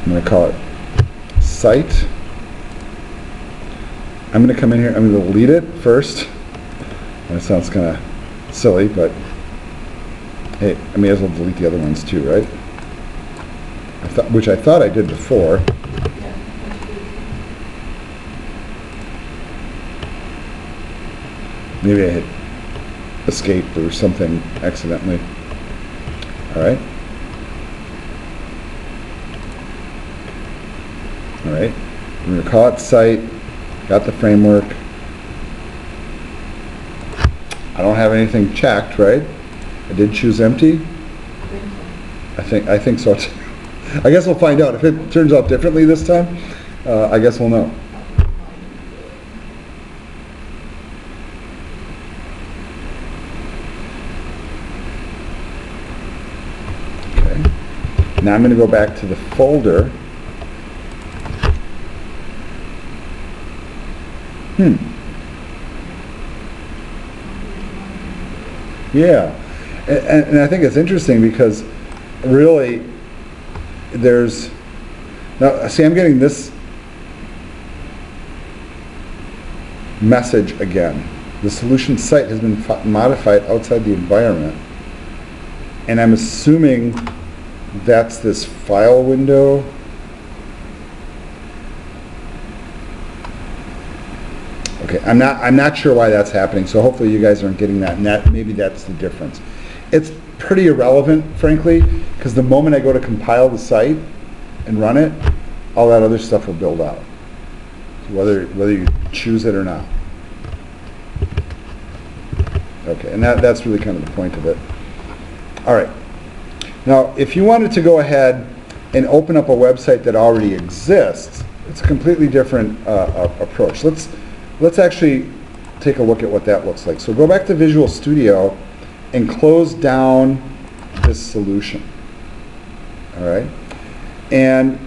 I'm going to call it site. I'm going to come in here, I'm going to delete it first. That sounds kind of silly, but hey, I may as well delete the other ones too, right? Which I thought I did before. Maybe I hit escape or something accidentally. All right. All right. I'm going to call it site. Got the framework. I don't have anything checked, right? I did choose empty. I think so too. I guess we'll find out. If it turns out differently this time, I guess we'll know. Okay. Now I'm going to go back to the folder. Yeah. And I think it's interesting because really there's, now see, I'm getting this message again. The solution site has been modified outside the environment. And I'm assuming that's this file window. Okay, I'm not sure why that's happening, so hopefully you guys aren't getting that, and maybe that's the difference. It's pretty irrelevant, frankly, because the moment I go to compile the site and run it, all that other stuff will build out, whether you choose it or not. Okay, and that's really kind of the point of it. All right. Now, if you wanted to go ahead and open up a website that already exists, it's a completely different approach. Let's actually take a look at what that looks like. So go back to Visual Studio and close down this solution. All right. And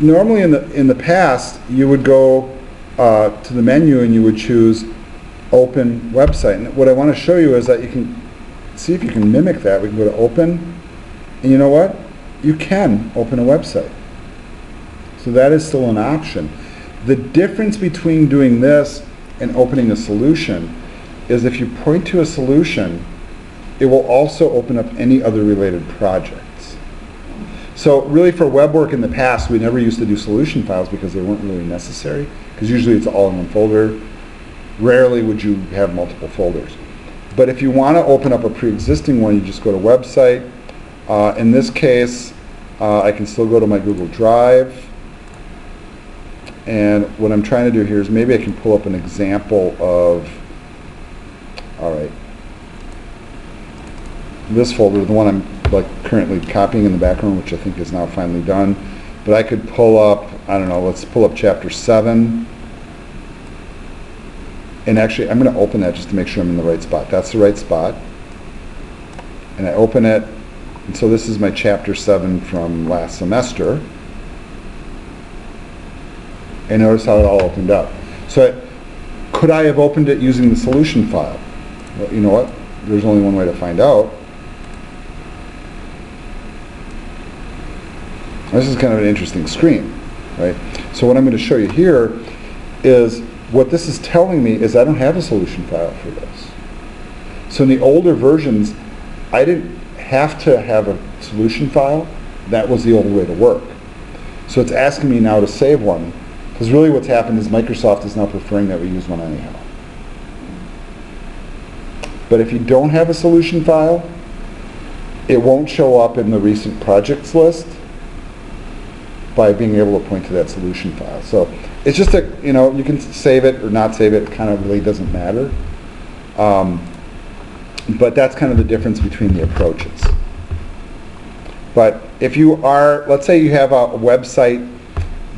normally in the past, you would go to the menu and you would choose Open Website. And what I want to show you is that you can see if you can mimic that. We can go to Open, and you know what? You can open a website. So that is still an option. The difference between doing this and opening a solution is if you point to a solution, it will also open up any other related projects. So really for web work in the past, we never used to do solution files because they weren't really necessary, because usually it's all in one folder. Rarely would you have multiple folders. But if you want to open up a pre-existing one, you just go to website. In this case, I can still go to my Google Drive. And what I'm trying to do here is maybe I can pull up an example of, all right, this folder, the one I'm currently copying in the background, which I think is now finally done. But I could pull up, I don't know, let's pull up chapter 7. And actually, I'm going to open that just to make sure I'm in the right spot. That's the right spot. And I open it. And so this is my chapter 7 from last semester. And notice how it all opened up. So could I have opened it using the solution file? Well, you know what? There's only one way to find out. This is kind of an interesting screen, right? So what I'm going to show you here is what this is telling me is I don't have a solution file for this. So in the older versions, I didn't have to have a solution file. That was the old way to work. So it's asking me now to save one, because really what's happened is Microsoft is now preferring that we use one anyhow. But if you don't have a solution file, it won't show up in the recent projects list by being able to point to that solution file. So it's just you can save it or not save it. It kind of really doesn't matter. But that's kind of the difference between the approaches. But if you are, let's say you have a website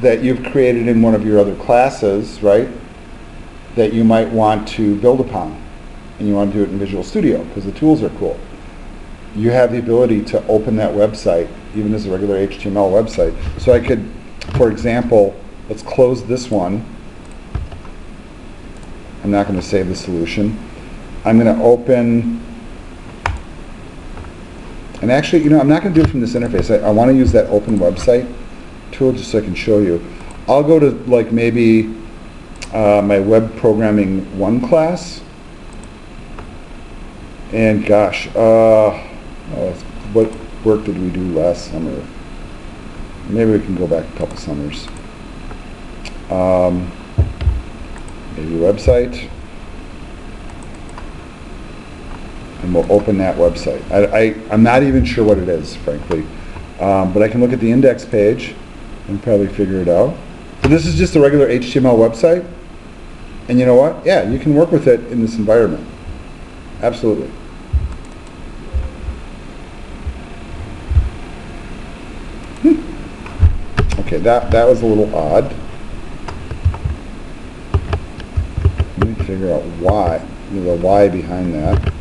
that you've created in one of your other classes, right, that you might want to build upon, and you want to do it in Visual Studio because the tools are cool. You have the ability to open that website even as a regular HTML website. So I could, for example, let's close this one. I'm not going to save the solution. I'm going to open, and actually, I'm not going to do it from this interface. I want to use that open website tool just so I can show you. I'll go to maybe my web programming 1 class. And gosh, what work did we do last summer? Maybe we can go back a couple summers. Maybe website. And we'll open that website. I'm not even sure what it is, frankly. But I can look at the index page and probably figure it out. So this is just a regular HTML website. And you know what? Yeah, you can work with it in this environment. Absolutely. Okay, that was a little odd. Let me figure out why, the why behind that.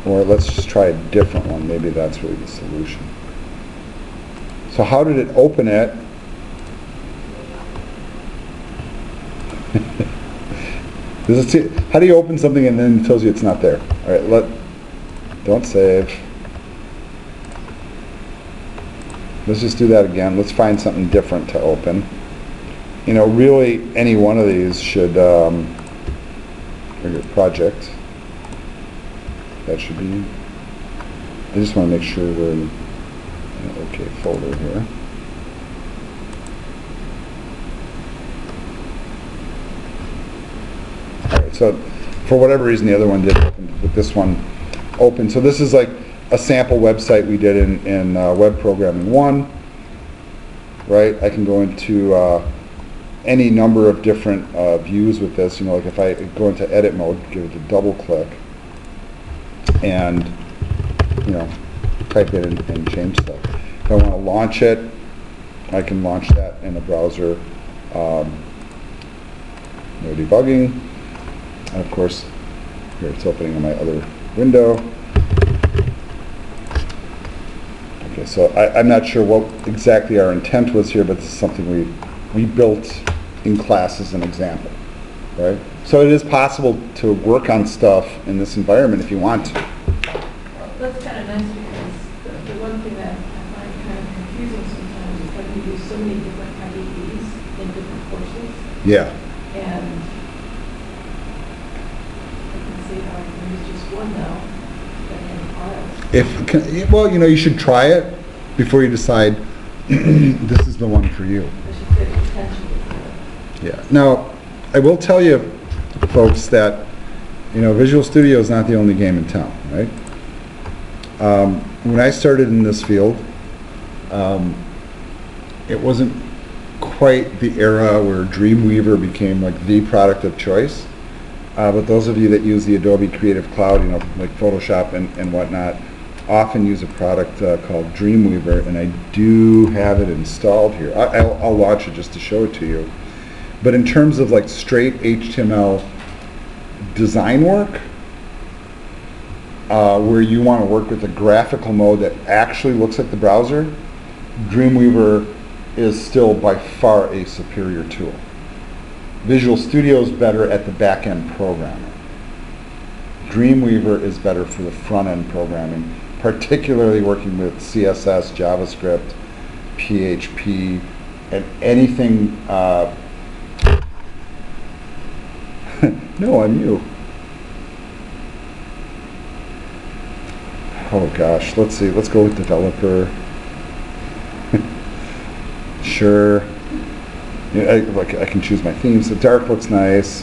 Or let's just try a different one. Maybe that's really the solution. So how did it open it? How do you open something and then it tells you it's not there? All right, don't save. Let's just do that again. Let's find something different to open. Really any one of these should, or your project. That should be, I just want to make sure we're in Okay, folder here. All right, so for whatever reason, the other one didn't open, but this one opened. So this is like a sample website we did in Web Programming 1, right? I can go into any number of different views with this. You know, like if I go into edit mode, give it a double click, and you know, type in and change stuff. If I want to launch it, I can launch that in a browser. No debugging. And of course, here it's opening in my other window. Okay, so I'm not sure what exactly our intent was here, but this is something we built in class as an example, right? So it is possible to work on stuff in this environment if you want to. That's kind of nice because the one thing that I find kind of confusing sometimes is that we use so many different IDEs in different courses. Yeah. And I can see how I can use just one now, but in files. Well, you know, you should try it before you decide this is the one for you. I should say potentially for it. Yeah. Now, I will tell you, folks, that you know, Visual Studio is not the only game in town, right? When I started in this field, it wasn't quite the era where Dreamweaver became like the product of choice. But those of you that use the Adobe Creative Cloud, you know, like Photoshop and whatnot, often use a product called Dreamweaver, and I do have it installed here. I'll launch it just to show it to you. But in terms of like straight HTML design work, where you want to work with a graphical mode that actually looks like the browser, Dreamweaver is still by far a superior tool. Visual Studio is better at the back-end programming. Dreamweaver is better for the front-end programming, particularly working with CSS, JavaScript, PHP, and anything. No, I'm you. Oh gosh, let's see. Let's go with developer. Sure. Yeah, I can choose my themes. The dark looks nice.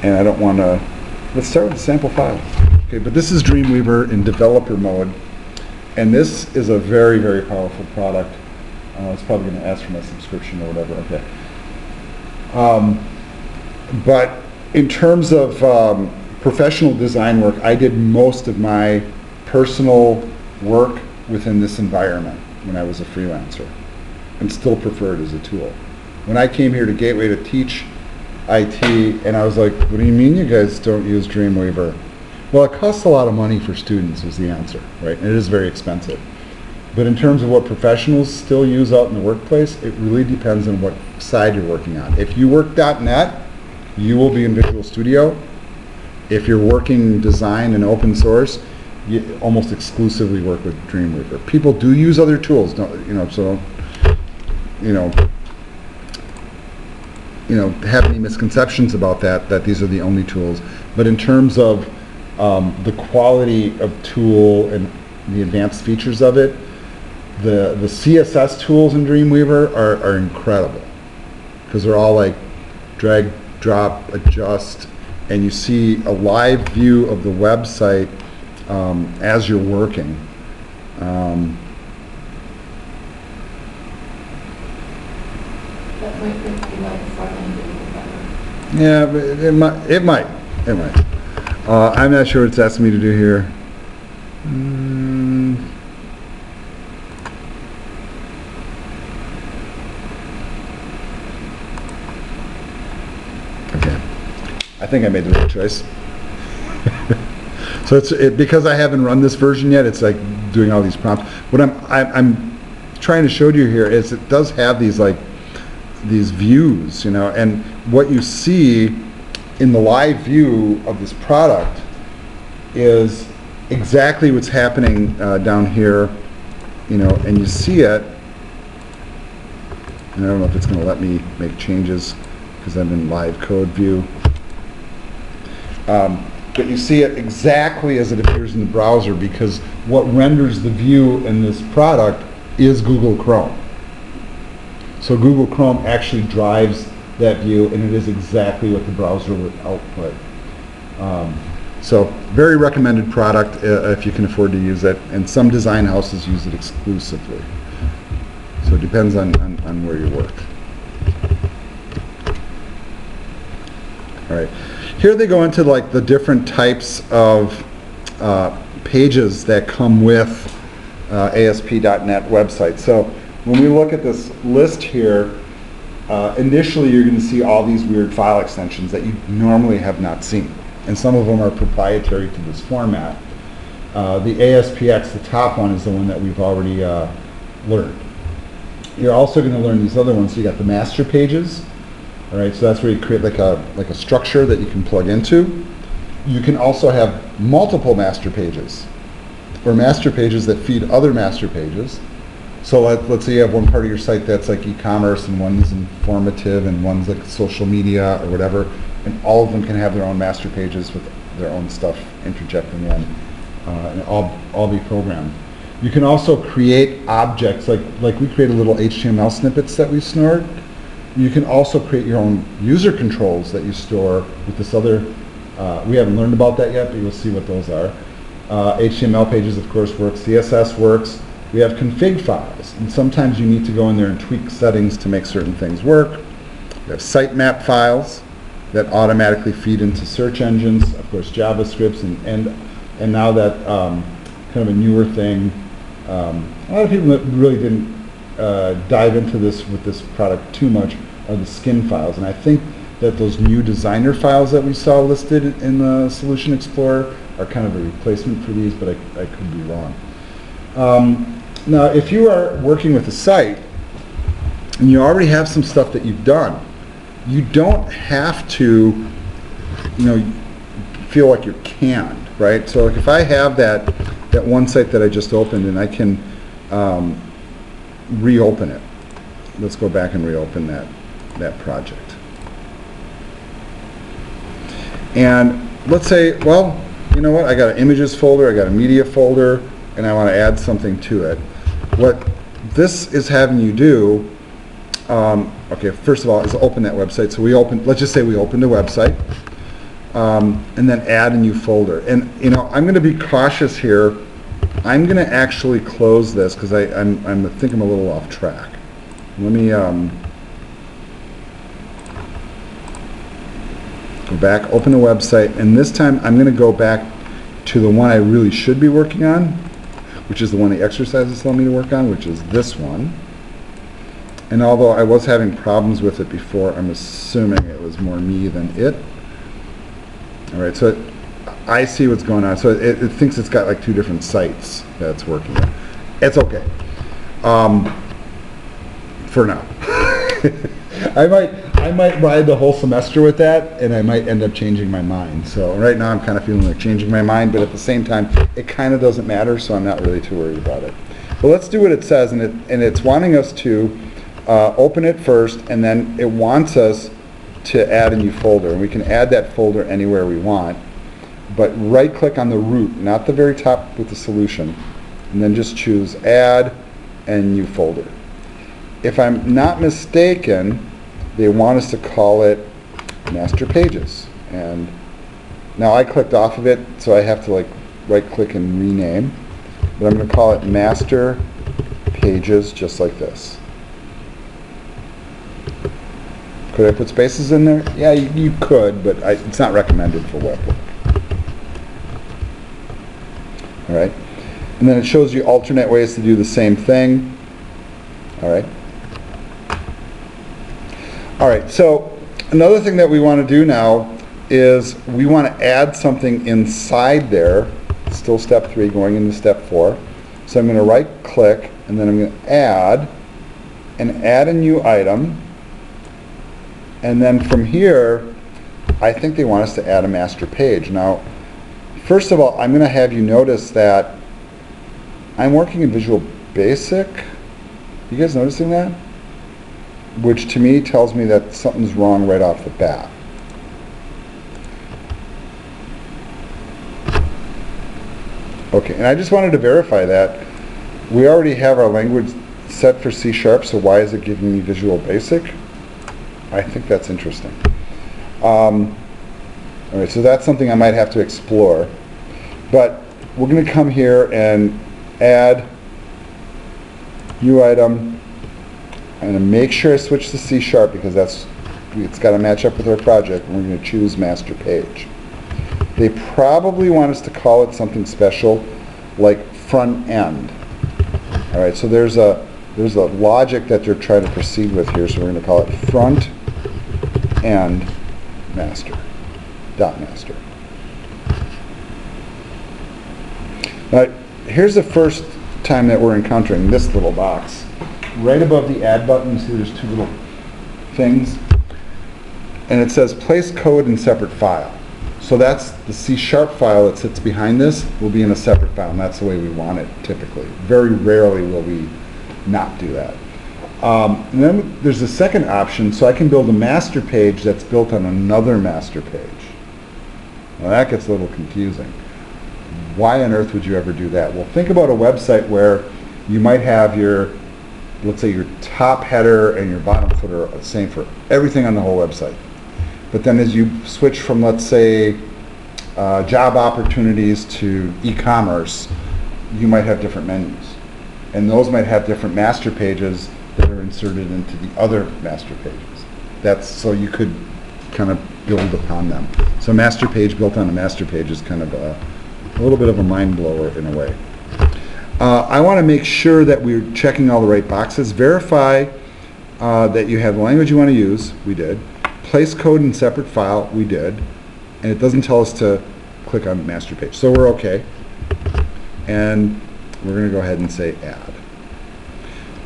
And I don't want to. Let's start with the sample file. Okay, but this is Dreamweaver in developer mode, and this is a very, very powerful product. It's probably going to ask for my subscription or whatever. Okay. But in terms of professional design work, I did most of my personal work within this environment when I was a freelancer, and still prefer it as a tool. When I came here to Gateway to teach IT, and I was like, what do you mean you guys don't use Dreamweaver? Well, it costs a lot of money for students is the answer, right? And it is very expensive. But in terms of what professionals still use out in the workplace, it really depends on what side you're working on. If you work .NET, you will be in Visual Studio. If you're working design and open source, you almost exclusively work with Dreamweaver. People do use other tools, don't, you know, so you know, have any misconceptions about that these are the only tools. But in terms of the quality of tool and the advanced features of it, the CSS tools in Dreamweaver are incredible, because they're all like drag, drop, adjust, and you see a live view of the website as you're working. That might make me like front end a little better. Yeah, but it might. I'm not sure what it's asking me to do here. Okay, I think I made the right choice. So it's because I haven't run this version yet. It's like doing all these prompts. What I'm trying to show you here is it does have these like these views, you know, and what you see in the live view of this product is exactly what's happening down here, you know, and you see it. And I don't know if it's going to let me make changes because I'm in live code view. But you see it exactly as it appears in the browser, because what renders the view in this product is Google Chrome. So Google Chrome actually drives that view, and it is exactly what the browser would output. So very recommended product if you can afford to use it, and some design houses use it exclusively. So it depends on where you work. All right. Here they go into like the different types of pages that come with ASP.NET websites. So when we look at this list here, initially you're going to see all these weird file extensions that you normally have not seen. And some of them are proprietary to this format. The ASPX, the top one, is the one that we've already learned. You're also going to learn these other ones. So you got the master pages. All right, so that's where you create like a structure that you can plug into. You can also have multiple master pages, or master pages that feed other master pages. So let's say you have one part of your site that's like e-commerce, and one's informative, and one's like social media or whatever, and all of them can have their own master pages with their own stuff interjecting in, and all be programmed. You can also create objects, like we created little HTML snippets that we stored. You can also create your own user controls that you store with this other, we haven't learned about that yet, but you'll see what those are. HTML pages, of course, work. CSS works. We have config files, and sometimes you need to go in there and tweak settings to make certain things work. We have sitemap files that automatically feed into search engines. Of course, JavaScripts, and now that kind of a newer thing. A lot of people that really didn't dive into this with this product too much are the skin files, and I think that those new designer files that we saw listed in the Solution Explorer are kind of a replacement for these, but I could be wrong. Now, if you are working with a site and you already have some stuff that you've done, you don't have to, feel like you're canned, right? So like if I have that one site that I just opened, and I can reopen it. Let's go back and reopen that project. And let's say, well, you know what? I got an images folder, I got a media folder, and I want to add something to it. What this is having you do, okay, first of all, is open that website. So let's just say we opened a website, and then add a new folder. And I'm going to be cautious here. I'm going to actually close this because I think I'm a little off track. Let me go back, open a website, and this time I'm going to go back to the one I really should be working on, which is the one the exercises tell me to work on, which is this one. And although I was having problems with it before, I'm assuming it was more me than it. All right, so I see what's going on. So it thinks it's got like two different sites that it's working with. It's okay. For now. I might ride the whole semester with that, and I might end up changing my mind. So right now I'm kind of feeling like changing my mind, but at the same time, it kind of doesn't matter, so I'm not really too worried about it. But let's do what it says, and it's wanting us to open it first, and then it wants us to add a new folder. And we can add that folder anywhere we want, but right-click on the root, not the very top with the solution, and then just choose Add and New Folder. If I'm not mistaken, they want us to call it Master Pages. And now I clicked off of it, so I have to like right-click and rename. But I'm going to call it Master Pages, just like this. Could I put spaces in there? Yeah, you could, but it's not recommended for web work. All right. And then it shows you alternate ways to do the same thing. All right. All right, so another thing that we want to do now is we want to add something inside there. Still step 3, going into step 4. So I'm going to right-click, and then I'm going to add a new item. And then from here, I think they want us to add a master page. Now, first of all, I'm going to have you notice that I'm working in Visual Basic. You guys noticing that? which to me tells me that something's wrong right off the bat. Okay, and I just wanted to verify that. We already have our language set for C#, so why is it giving me Visual Basic? I think that's interesting. All right, so that's something I might have to explore. But we're going to come here and add new item. I'm going to make sure I switch to C# because it's got to match up with our project. And we're going to choose master page. They probably want us to call it something special like front end. All right, so there's a logic that they're trying to proceed with here, so we're going to call it front end master, dot master. Now, here's the first time that we're encountering this little box. Right above the add button, see there's two little things, and it says place code in separate file. So that's the C# file that sits behind this will be in a separate file, and that's the way we want it typically. Very rarely will we not do that. And then there's a second option, so I can build a master page that's built on another master page. Well, that gets a little confusing. Why on earth would you ever do that? Well, think about a website where you might have your, let's say your top header and your bottom footer are the same for everything on the whole website. But then as you switch from, let's say, job opportunities to e-commerce, you might have different menus. And those might have different master pages that are inserted into the other master pages. So you could kind of build upon them. So a master page built on a master page is kind of a little bit of a mind blower in a way. I want to make sure that we're checking all the right boxes. Verify that you have the language you want to use. We did. Place code in separate file. We did. And it doesn't tell us to click on master page. So we're okay. And we're going to go ahead and say add.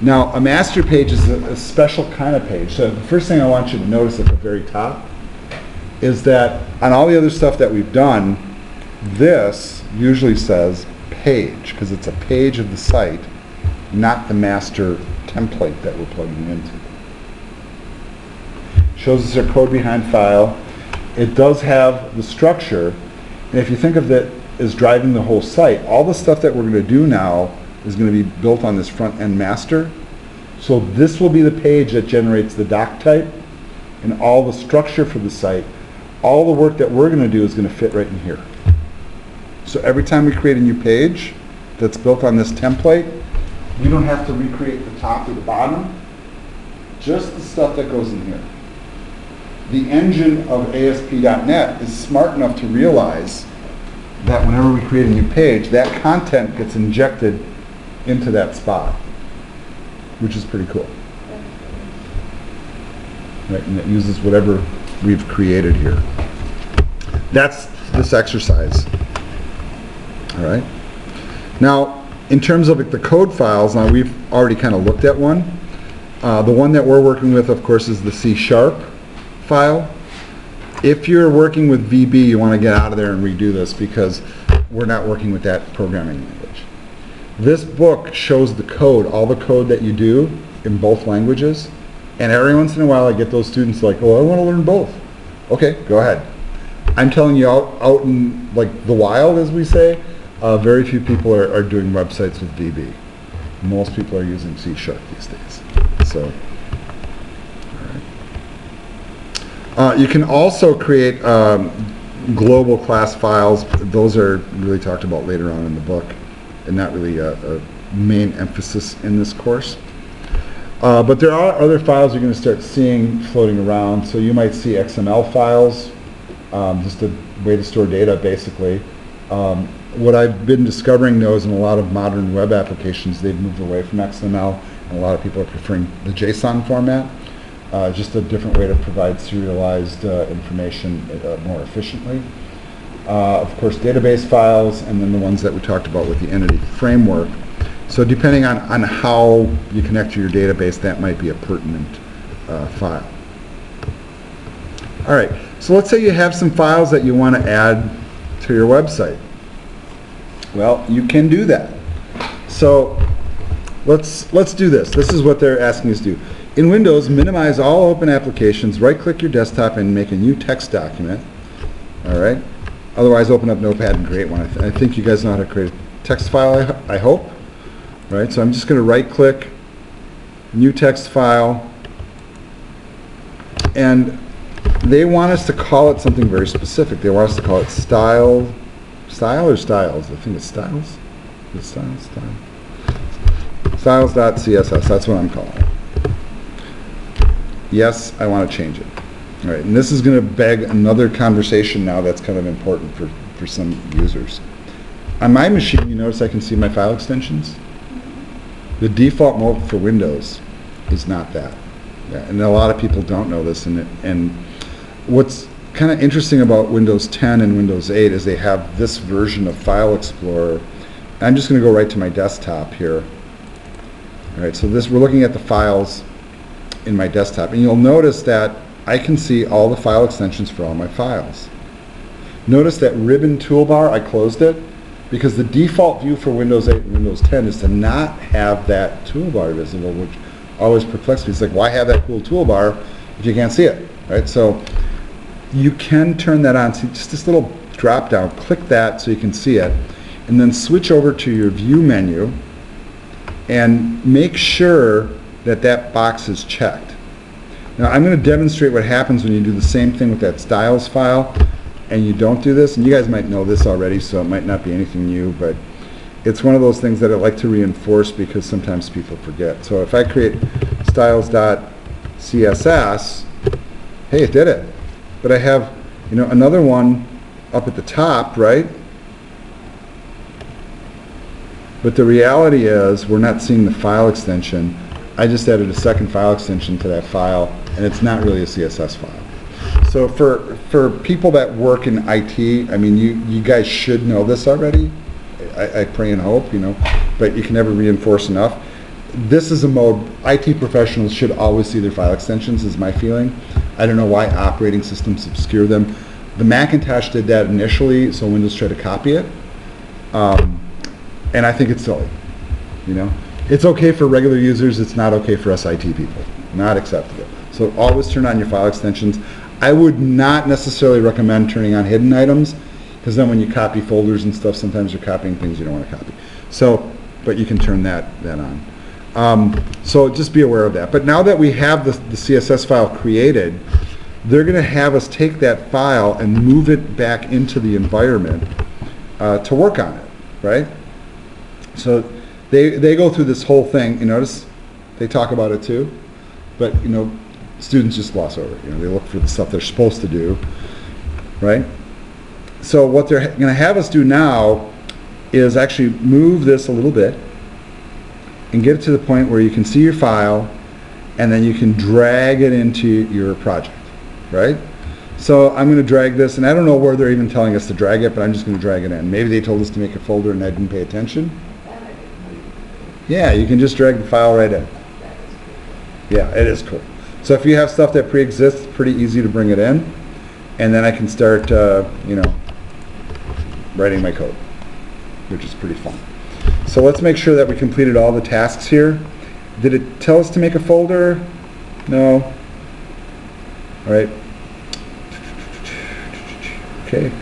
Now, a master page is a special kind of page. So the first thing I want you to notice at the very top is that on all the other stuff that we've done, this usually says page, because it's a page of the site, not the master template that we're plugging into. Shows us our code behind file. It does have the structure, and if you think of it as driving the whole site, all the stuff that we're going to do now is going to be built on this front end master. So this will be the page that generates the doc type and all the structure for the site. All the work that we're going to do is going to fit right in here. So every time we create a new page that's built on this template, we don't have to recreate the top or the bottom, just the stuff that goes in here. The engine of ASP.NET is smart enough to realize that whenever we create a new page, that content gets injected into that spot, which is pretty cool. Right, and it uses whatever we've created here. That's this exercise. All right. Now, in terms of the code files, now we've already kind of looked at one. The one that we're working with, of course, is the C# file. If you're working with VB, you want to get out of there and redo this because we're not working with that programming language. This book shows the code, all the code that you do in both languages. And every once in a while I get those students like, oh, I want to learn both. Okay, go ahead. I'm telling you, out in like the wild, as we say, very few people are doing websites with VB. Most people are using C# these days. So, all right. You can also create global class files. Those are really talked about later on in the book, and not really a main emphasis in this course. But there are other files you're going to start seeing floating around. So you might see XML files, just a way to store data, basically. What I've been discovering, though, is in a lot of modern web applications, they've moved away from XML, and a lot of people are preferring the JSON format. Just a different way to provide serialized information more efficiently. Of course, database files, and then the ones that we talked about with the entity framework. So depending on how you connect to your database, that might be a pertinent file. All right, so let's say you have some files that you want to add to your website. Well, you can do that. So let's do this. This is what they're asking us to do. In Windows, minimize all open applications, right-click your desktop and make a new text document. All right. Otherwise, open up Notepad and create one. I think you guys know how to create a text file, I hope. Right, so I'm just going to right-click, new text file, and they want us to call it something very specific. They want us to call it style or styles? I think it's styles. It's style. Styles.css, that's what I'm calling it. Yes, I want to change it. All right, and this is going to beg another conversation now that's kind of important for some users. On my machine, you notice I can see my file extensions. The default mode for Windows is not that. Yeah, and a lot of people don't know this. And what's kind of interesting about Windows 10 and Windows 8 is they have this version of File Explorer. I'm just going to go right to my desktop here. All right, so we're looking at the files in my desktop. And you'll notice that I can see all the file extensions for all my files. Notice that ribbon toolbar, I closed it, because the default view for Windows 8 and Windows 10 is to not have that toolbar visible, which always perplexes me. It's like, why have that cool toolbar if you can't see it, right? So you can turn that on. See, just this little drop down, click that so you can see it, and then switch over to your view menu and make sure that that box is checked. Now I'm going to demonstrate what happens when you do the same thing with that styles file and you don't do this, and you guys might know this already, so it might not be anything new, but it's one of those things that I like to reinforce because sometimes people forget. So if I create styles.css, hey, it did it. But I have, another one up at the top, right? But the reality is we're not seeing the file extension. I just added a second file extension to that file, and it's not really a CSS file. So for people that work in IT, I mean, you guys should know this already. I pray and hope, but you can never reinforce enough. This is a mode IT professionals should always see their file extensions, is my feeling. I don't know why operating systems obscure them. The Macintosh did that initially, so Windows tried to copy it. And I think it's silly, It's okay for regular users, it's not okay for us IT people. Not acceptable. So always turn on your file extensions. I would not necessarily recommend turning on hidden items, because then when you copy folders and stuff, sometimes you're copying things you don't want to copy. So, but you can turn that on. So just be aware of that. But now that we have the CSS file created, they're going to have us take that file and move it back into the environment to work on it, right? So they go through this whole thing. You notice they talk about it too, but students just gloss over it. They look for the stuff they're supposed to do, right? So what they're going to have us do now is actually move this a little bit and get it to the point where you can see your file, and then you can drag it into your project, right? So I'm going to drag this, and I don't know where they're even telling us to drag it, but I'm just going to drag it in. Maybe they told us to make a folder and I didn't pay attention. Yeah, you can just drag the file right in. Yeah, it is cool. So if you have stuff that pre-exists, pretty easy to bring it in, and then I can start, writing my code, which is pretty fun. So let's make sure that we completed all the tasks here. Did it tell us to make a folder? No. All right. Okay.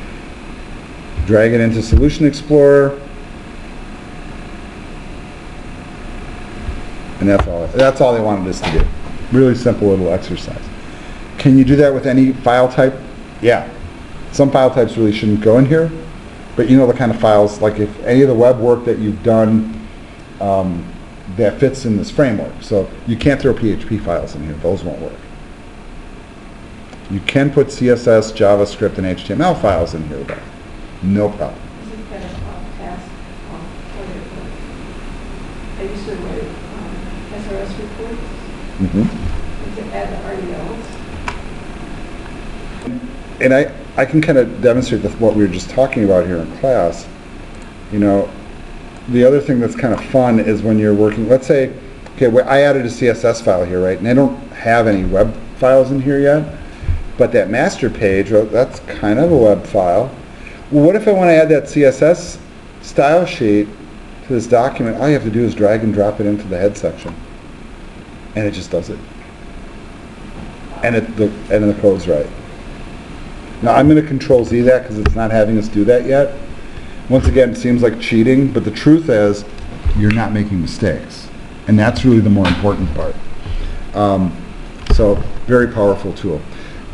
Drag it into Solution Explorer. And that's all they wanted us to do. Really simple little exercise. Can you do that with any file type? Yeah. Some file types really shouldn't go in here, but the kind of files, like if any of the web work that you've done that fits in this framework. So you can't throw PHP files in here. Those won't work. You can put CSS, JavaScript, and HTML files in here, though. No problem. This is kind of task I used to write SRS reports. Mm-hmm. To add the RDLs. And I can kind of demonstrate what we were just talking about here in class. The other thing that's kind of fun is when you're working, let's say, okay, I added a CSS file here, right? And I don't have any web files in here yet, but that master page, well, that's kind of a web file. Well, what if I want to add that CSS style sheet to this document? All you have to do is drag and drop it into the head section, and it just does it. and the code's right. Now I'm going to Control Z that because it's not having us do that yet. Once again, it seems like cheating, but the truth is you're not making mistakes, and that's really the more important part. So very powerful tool.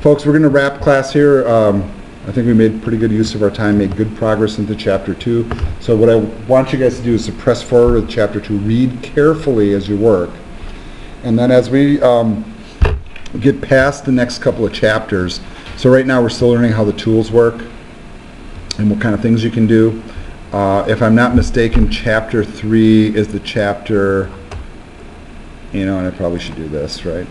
Folks, we're going to wrap class here. I think we made pretty good use of our time, made good progress into Chapter 2. So what I want you guys to do is to press forward with Chapter 2. Read carefully as you work. And then as we get past the next couple of chapters, so right now we're still learning how the tools work and what kind of things you can do. If I'm not mistaken, Chapter 3 is the chapter, and I probably should do this, right?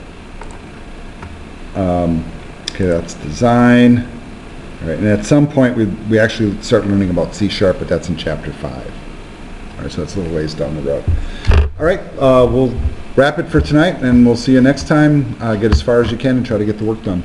Okay, that's design. All right, and at some point we actually start learning about C#, but that's in Chapter 5. All right, so that's a little ways down the road. All right, we'll wrap it for tonight, and we'll see you next time. Get as far as you can and try to get the work done.